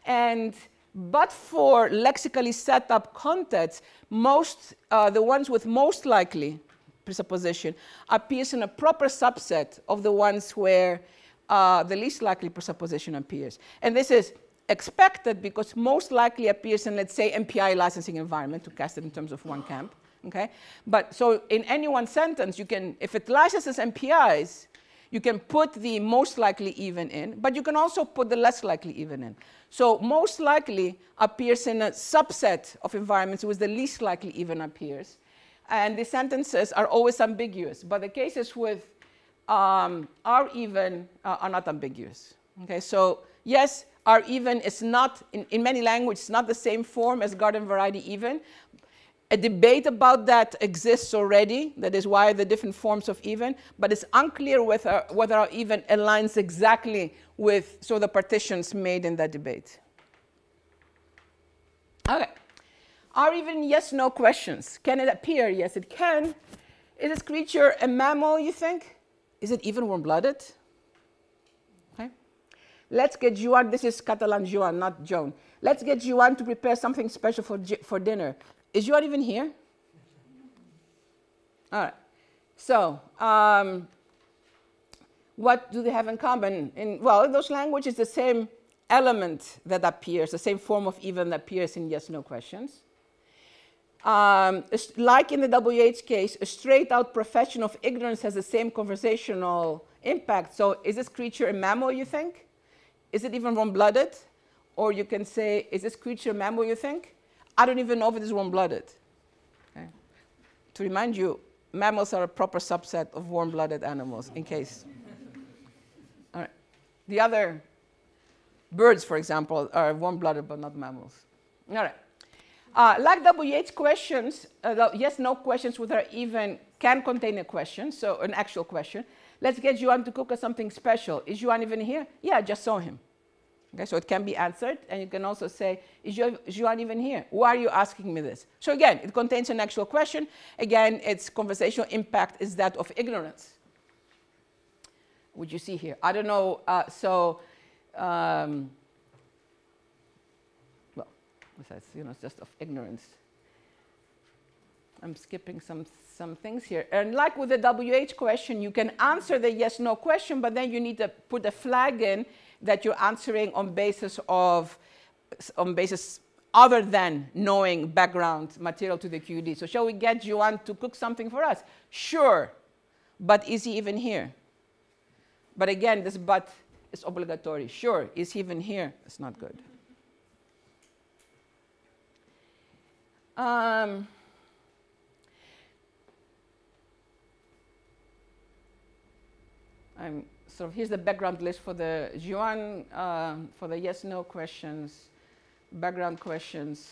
But for lexically set up contexts, the ones with most likely presupposition appears in a proper subset of the ones where the least likely presupposition appears. And this is expected because most likely appears in, let's say, MPI licensing environment, to cast it in terms of one camp. Okay? But so in any one sentence, you can, if it licenses MPIs, you can put the most likely even in, but you can also put the less likely even in. So most likely appears in a subset of environments where the least likely even appears. And the sentences are always ambiguous, but the cases with our even are not ambiguous. Okay? So yes, our even is not, in many languages, not the same form as garden variety even. A debate about that exists already. That is why the different forms of even, but it's unclear whether our even aligns exactly with the partitions made in that debate. Okay. are even yes-no questions. Can it appear? Yes, it can. Is this creature a mammal, you think? Is it even warm-blooded? Okay. Let's get Joan, this is Catalan Joan, not Joan. Let's get Joan to prepare something special for dinner. Is Joan even here? All right. So, what do they have in common? Well, in those languages, the same element that appears, the same form of even that appears in yes-no questions. Like in the WH case, a straight-out profession of ignorance has the same conversational impact. So is this creature a mammal, you think? Is it even warm-blooded? Or you can say, is this creature a mammal, you think? I don't even know if it is warm-blooded. Okay. To remind you, mammals are a proper subset of warm-blooded animals, in case. All right. The other birds, for example, are warm-blooded but not mammals. All right. Like WH questions, yes-no questions with or even can contain a question, so an actual question. Let's get Joan to cook us something special. Is Joan even here? Yeah, I just saw him. Okay, so it can be answered, and you can also say, is Joan even here? Why are you asking me this? So again, it contains an actual question. Again, its conversational impact is that of ignorance. What you see here? I don't know, besides, it's just of ignorance. I'm skipping some things here. And like with the WH question, you can answer the yes-no question, but then you need to put a flag in that you're answering on basis other than knowing background material to the QED. So shall we get Joan to cook something for us? Sure, but is he even here? But again, this but is obligatory. Sure, is he even here? It's not good. Here's the background list for the Joan, for the yes-no questions, background questions.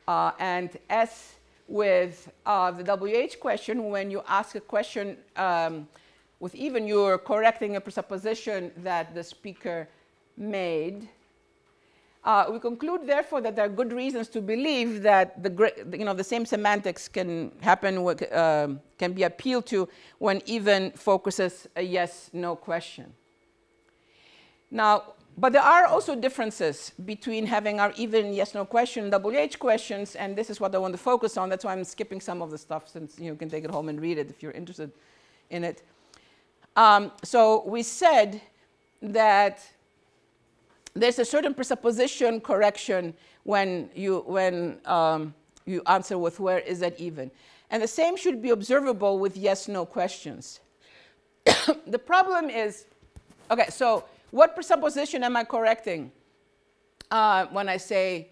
And as with the WH question, when you ask a question with even, you're correcting a presupposition that the speaker made. We conclude, therefore, that there are good reasons to believe that the same semantics can happen, can be appealed to when even focuses a yes-no question. Now, but there are also differences between having our even yes-no question, WH questions, and this is what I want to focus on. That's why I'm skipping some of the stuff, since you can take it home and read it if you're interested in it. So we said that there's a certain presupposition correction when you answer with where is that even. And the same should be observable with yes-no questions. The problem is, okay, so what presupposition am I correcting when I say,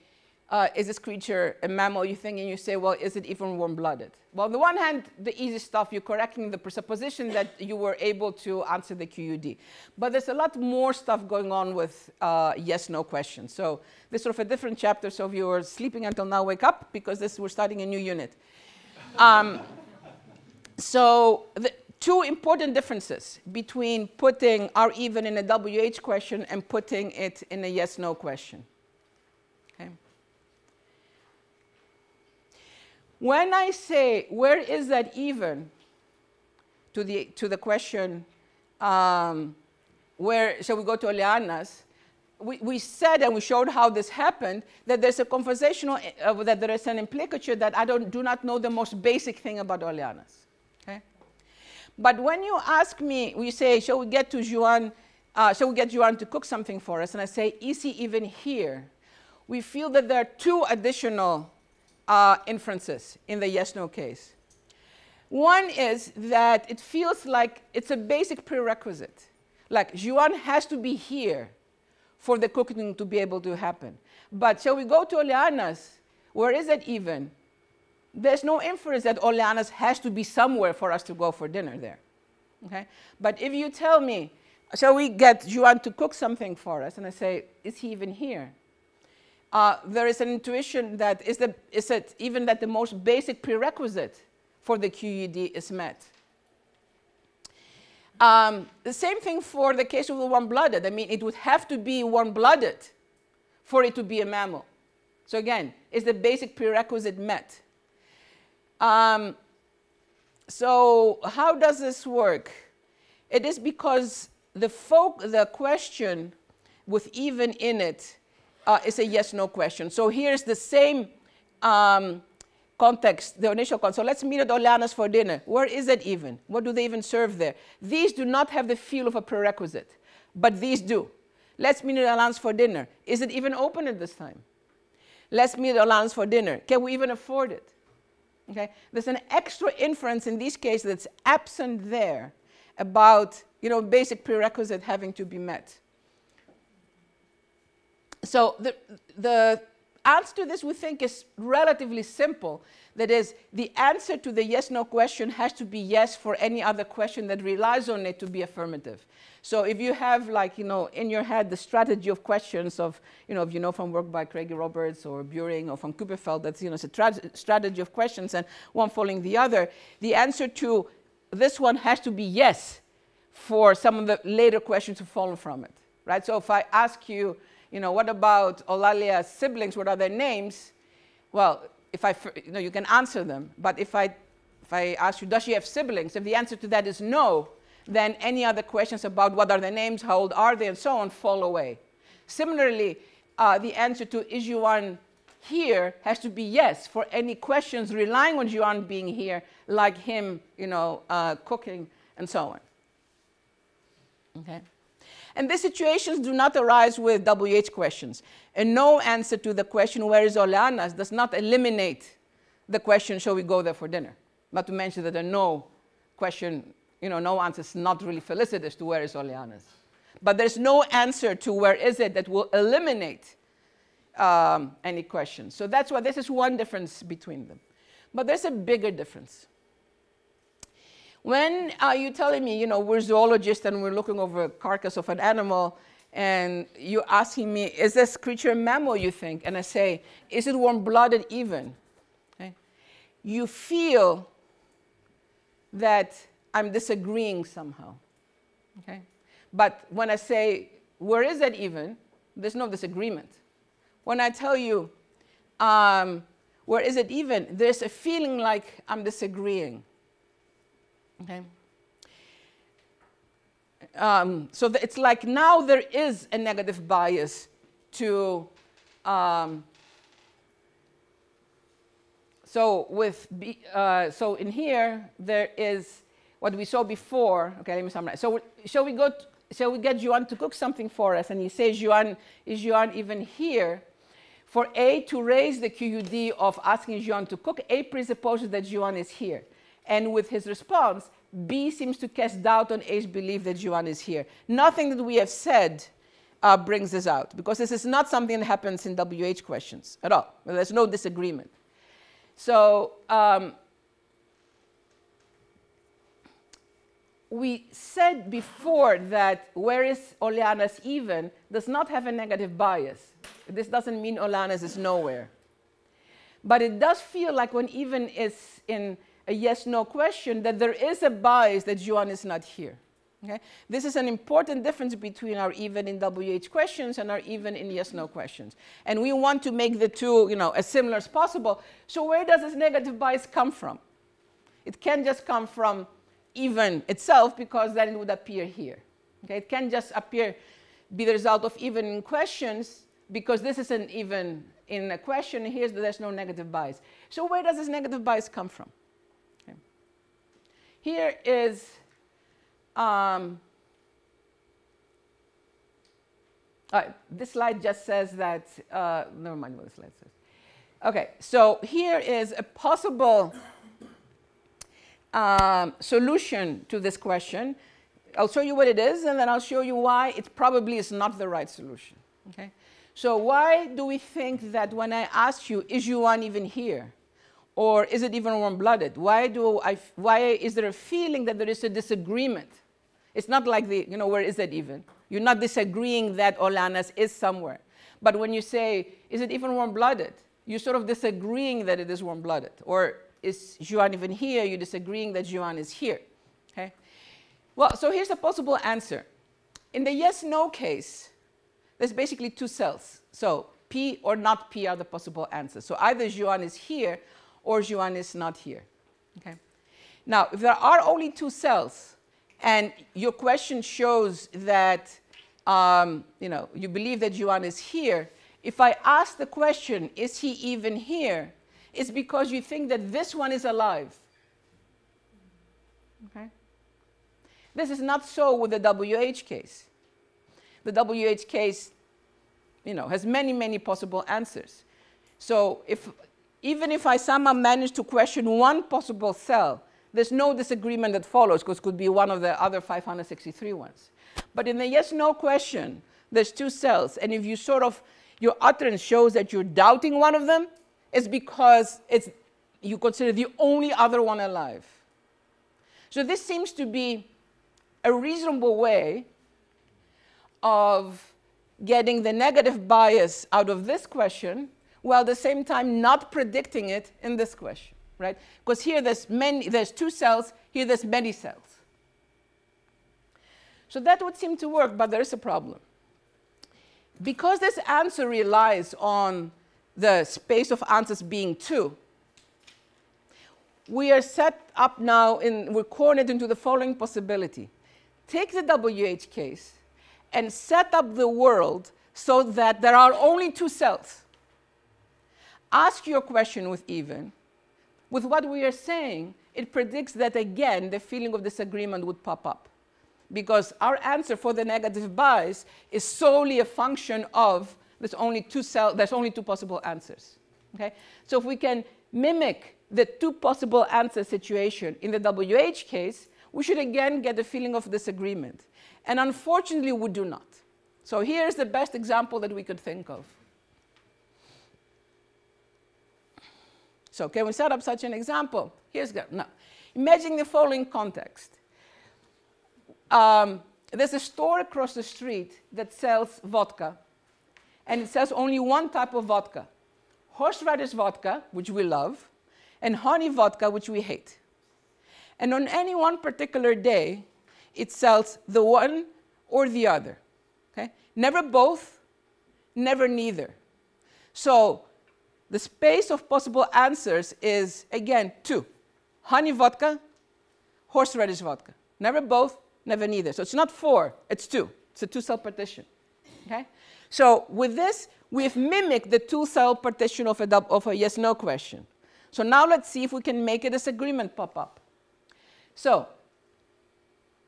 is this creature a mammal, you think, and you say, well, is it even warm-blooded? Well, on the one hand, the easy stuff, you're correcting the presupposition that you were able to answer the QUD. But there's a lot more stuff going on with yes-no questions. So this is sort of a different chapter. So if you were sleeping until now, wake up, because we're starting a new unit. So the two important differences between putting R even in a WH question and putting it in a yes-no question. Okay. When I say, where is that even, to the question, where shall we go to Oleana's, we said and we showed how this happened, that there's a conversational, that there is an implicature that I do not know the most basic thing about Oleana's. Okay? But when you ask me, we say, shall we get Joan to cook something for us? And I say, is he even here? We feel that there are two additional inferences in the yes-no case. One is that it feels like it's a basic prerequisite. Like Joan has to be here for the cooking to be able to happen. But shall we go to Oleana's? Where is it even? There's no inference that Oleana's has to be somewhere for us to go for dinner there. Okay? But if you tell me, shall we get Joan to cook something for us? And I say, is he even here? There is an intuition that is it even that the most basic prerequisite for the QED is met. The same thing for the case of the warm-blooded. I mean, it would have to be warm-blooded for it to be a mammal. So again, is the basic prerequisite met. So how does this work? It is because the question with even in it is a yes-no question. So here's the same context, the initial context. So let's meet at Oleana's for dinner. Where is it even? What do they even serve there? These do not have the feel of a prerequisite, but these do. Let's meet at Oleana's for dinner. Is it even open at this time? Let's meet at Oleana's for dinner. Can we even afford it? Okay? There's an extra inference in these cases that's absent there about, basic prerequisite having to be met. So the answer to this, we think, is relatively simple. That is, the answer to the yes-no question has to be yes for any other question that relies on it to be affirmative. So if you have, in your head the strategy of questions of, if you know from work by Craigie Roberts or Buring or from Kuperfeld, that's, it's a strategy of questions and one following the other, the answer to this one has to be yes for some of the later questions to follow from it, right? So if I ask you, what about Eulalia's siblings? What are their names? Well, you can answer them. But if I ask you, does she have siblings? If the answer to that is no, then any other questions about what are their names, how old are they, and so on fall away. Similarly, the answer to is Yuan here has to be yes for any questions relying on Yuan being here, like him, cooking, and so on. Okay? And these situations do not arise with WH questions. A no answer to the question, where is Oleana's, does not eliminate the question, shall we go there for dinner? Not to mention that a no question, no answer is not really felicitous to where is Oleana's. But there's no answer to where is it that will eliminate any question. So that's why this is one difference between them. But there's a bigger difference. When you're telling me, we're zoologists and we're looking over a carcass of an animal, and you're asking me, is this creature a mammal, you think? And I say, is it warm-blooded even? Okay? You feel that I'm disagreeing somehow. Okay? But when I say, where is it even? There's no disagreement. When I tell you, where is it even? There's a feeling like I'm disagreeing. Okay. So it's like now there is a negative bias to, so in here there is what we saw before. Okay, let me summarize. So shall we get Yuan to cook something for us? And he says, is Yuan even here? For A to raise the QUD of asking Yuan to cook, A presupposes that Yuan is here. And with his response, B seems to cast doubt on A's belief that Yuan is here. Nothing that we have said brings this out, because this is not something that happens in WH questions at all. There's no disagreement. So we said before that where is Oleana's even does not have a negative bias. This doesn't mean Oleana's is nowhere. But it does feel like when even is in a yes-no question, that there is a bias that Yuan is not here. Okay? This is an important difference between our even in WH questions and our even in yes-no questions. And we want to make the two, as similar as possible. So where does this negative bias come from? It can't just come from even itself, because then it would appear here. Okay? It can't just be the result of even in questions, because this is an even in a question, and here's there's no negative bias. So where does this negative bias come from? Here is, this slide just says that, never mind what the slide says. Okay, so here is a possible solution to this question. I'll show you what it is, and then I'll show you why it probably is not the right solution. Okay? So why do we think that when I ask you, is Yuan even here? Or is it even warm-blooded? Why is there a feeling that there is a disagreement? It's not like where is it even? You're not disagreeing that Oleana's is somewhere. But when you say, is it even warm-blooded? You're sort of disagreeing that it is warm-blooded. Or is Yuan even here? You're disagreeing that Yuan is here. Okay? Well, so here's a possible answer. In the yes-no case, there's basically two cells. So P or not P are the possible answers. So either Juan is here or Juan is not here. Okay? Now, if there are only two cells, and your question shows that you believe that Juan is here, if I ask the question, is he even here, it's because you think that this one is alive. Okay? This is not so with the WH case. The WH case has many, many possible answers. So even if I somehow manage to question one possible cell, there's no disagreement that follows, because it could be one of the other 563 ones. But in the yes-no question, there's two cells. And if your utterance shows that you're doubting one of them, it's because you consider the only other one alive. So this seems to be a reasonable way of getting the negative bias out of this question, while at the same time not predicting it in this question, right? Because here there's two cells, here there's many cells. So that would seem to work, but there is a problem. Because this answer relies on the space of answers being 2, we are set up now, we're cornered into the following possibility. Take the WH case and set up the world so that there are only 2 cells. Ask your question with even. With what we are saying, it predicts that, again, the feeling of disagreement would pop up, because our answer for the negative bias is solely a function of there's only 2 possible answers. Okay? So if we can mimic the 2 possible answer situation in the WH case, we should again get a feeling of disagreement. And unfortunately, we do not. So here's the best example that we could think of. So can we set up such an example? Now, imagine the following context. There's a store across the street that sells vodka, and it sells only one type of vodka: horseradish vodka, which we love, and honey vodka, which we hate. And on any one particular day, it sells the one or the other. Okay? Never both, never neither. So the space of possible answers is, again, 2. Honey vodka, horseradish vodka. Never both, never neither. So it's not 4, it's 2. It's a 2-cell partition. Okay? So with this, we've mimicked the 2-cell partition of a yes-no question. So now let's see if we can make a disagreement pop up. So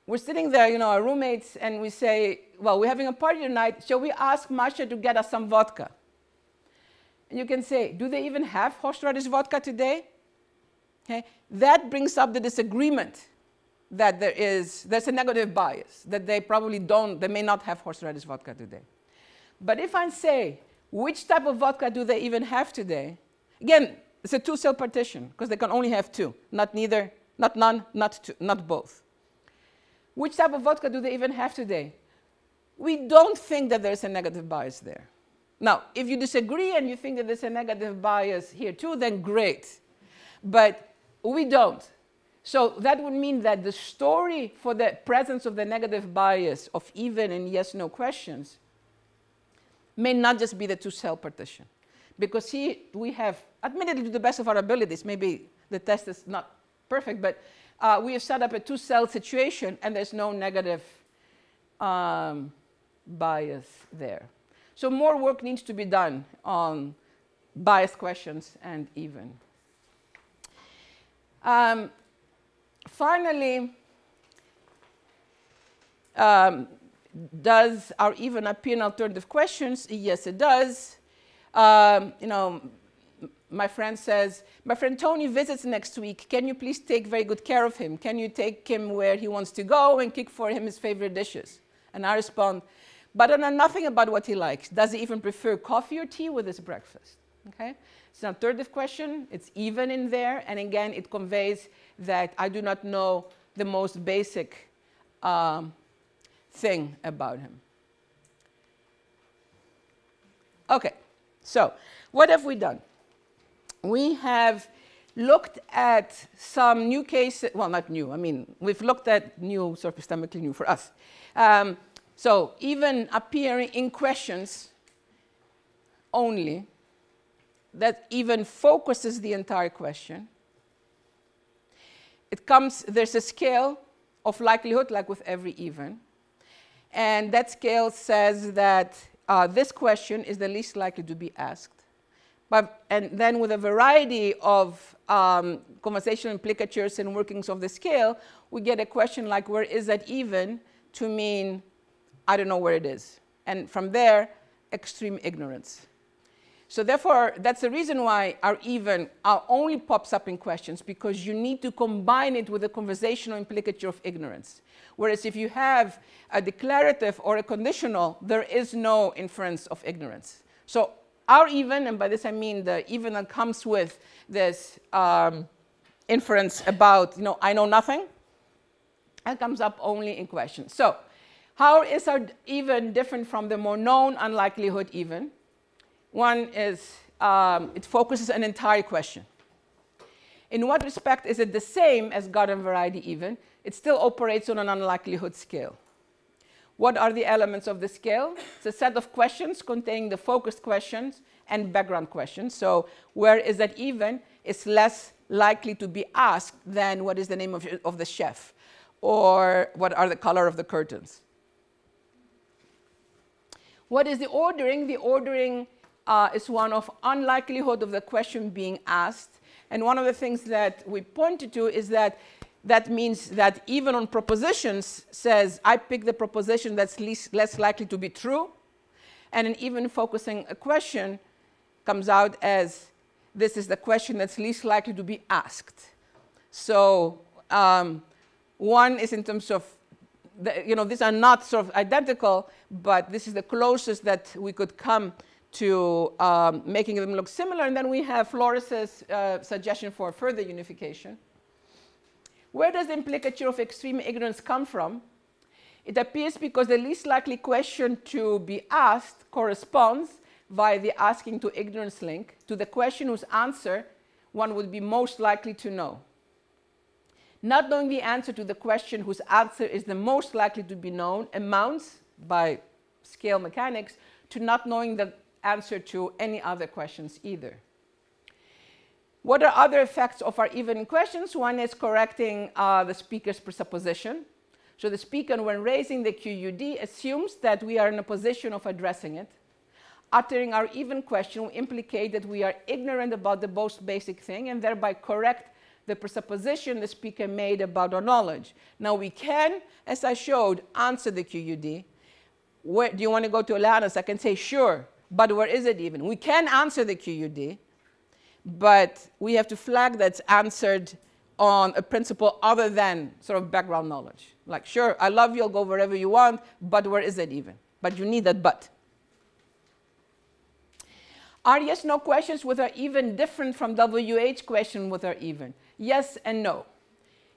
we're sitting there, our roommates, and we say, well, we're having a party tonight. Shall we ask Masha to get us some vodka? And you can say, do they even have horseradish vodka today? Okay? That brings up the disagreement that there's a negative bias, that they may not have horseradish vodka today. But if I say, which type of vodka do they even have today? Again, it's a 2-cell partition, because they can only have 2, not neither, not none, not two, not both. Which type of vodka do they even have today? We don't think that there's a negative bias there. Now, if you disagree and you think that there's a negative bias here too, then great. But we don't. So that would mean that the story for the presence of the negative bias of even and yes-no questions may not just be the 2-cell partition. Because here we have, admittedly to the best of our abilities, maybe the test is not perfect, but we have set up a 2-cell situation and there's no negative bias there. So more work needs to be done on biased questions and even. Finally, does our even appear in alternative questions? Yes, it does. My friend says, my friend Tony visits next week. Can you please take very good care of him? Can you take him where he wants to go and cook for him his favorite dishes? And I respond, but I know nothing about what he likes. Does he even prefer coffee or tea with his breakfast? Okay? It's an alternative question. It's even in there. And again, it conveys that I do not know the most basic thing about him. Okay, so what have we done? We have looked at some new cases, well, not new, I mean, we've looked at new, sort of epistemically new for us. So even appearing in questions only that even focuses the entire question. There's a scale of likelihood, like with every even. And that scale says that this question is the least likely to be asked. And then with a variety of conversational implicatures and workings of the scale, we get a question like, where is that even, to mean, I don't know where it is. And from there, extreme ignorance. So therefore, that's the reason why our even only pops up in questions, because you need to combine it with a conversational implicature of ignorance. Whereas if you have a declarative or a conditional, there is no inference of ignorance. So our even, and by this I mean the even that comes with this inference about, I know nothing, that comes up only in questions. So how is our even different from the more known unlikelihood even? One is it focuses an entire question. In what respect is it the same as garden variety even? It still operates on an unlikelihood scale. What are the elements of the scale? It's a set of questions containing the focused questions and background questions. So where is that even is less likely to be asked than what is the name of the chef, or what are the color of the curtains. What is the ordering? The ordering is one of unlikelihood of the question being asked. And one of the things that we pointed to is that that means that even on propositions says, I pick the proposition that's less likely to be true. And in even focusing a question comes out as, this is the question that's least likely to be asked. So one is in terms of, these are not sort of identical, but this is the closest that we could come to making them look similar. And then we have Flores's suggestion for further unification. Where does the implicature of extreme ignorance come from? It appears because the least likely question to be asked corresponds via the asking to ignorance link to the question whose answer one would be most likely to know. Not knowing the answer to the question whose answer is the most likely to be known amounts, by scale mechanics, to not knowing the answer to any other questions either. What are other effects of our even questions? One is correcting the speaker's presupposition. So the speaker, when raising the QUD, assumes that we are in a position of addressing it. Uttering our even question, we implicate that we are ignorant about the most basic thing and thereby correct the presupposition the speaker made about our knowledge. Now we can, as I showed, answer the QUD. Where, do you want to go to Alanis? I can say, sure, but where is it even? We can answer the QUD, but we have to flag that's answered on a principle other than sort of background knowledge. Like, sure, I love you, I'll go wherever you want, but where is it even? But you need that but. Are yes, no questions with our even different from WH question with our even? Yes and no.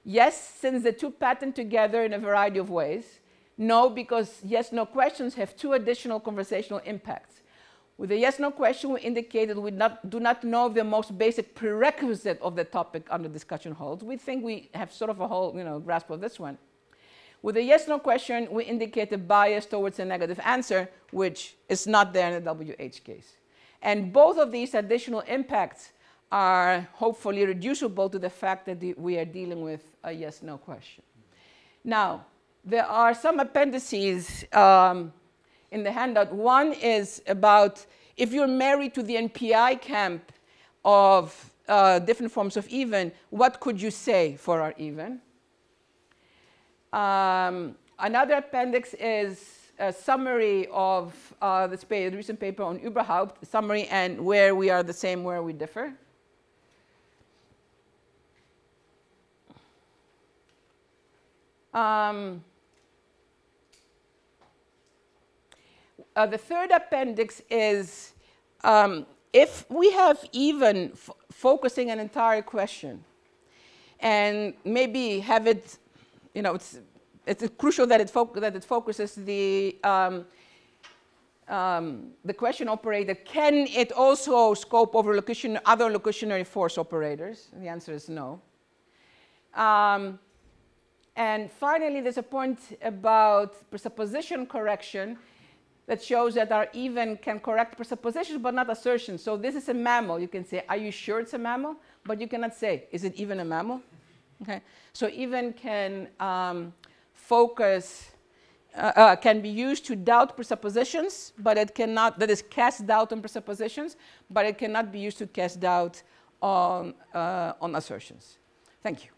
Yes, since the two pattern together in a variety of ways. No, because yes, no questions have two additional conversational impacts. With a yes, no question, we indicate that we do not know the most basic prerequisite of the topic under discussion holds. We think we have sort of a whole grasp of this one. With a yes, no question, we indicate a bias towards a negative answer, which is not there in the WH case. And both of these additional impacts are hopefully reducible to the fact that we are dealing with a yes, no question. Now, there are some appendices in the handout. One is about if you're married to the NPI camp of different forms of even, what could you say for our even? Another appendix is a summary of the recent paper on Überhaupt, summary and where we are the same, where we differ. The third appendix is if we have even focusing an entire question and maybe have it, it's crucial that it focuses the question operator. Can it also scope over other locutionary force operators? And the answer is no. And finally, there's a point about presupposition correction. that shows that our even can correct presuppositions but not assertions. So this is a mammal. You can say, are you sure it's a mammal? But you cannot say, is it even a mammal? Okay. So even can can be used to doubt presuppositions, but it cannot, that is cast doubt on presuppositions, but it cannot be used to cast doubt on assertions. Thank you.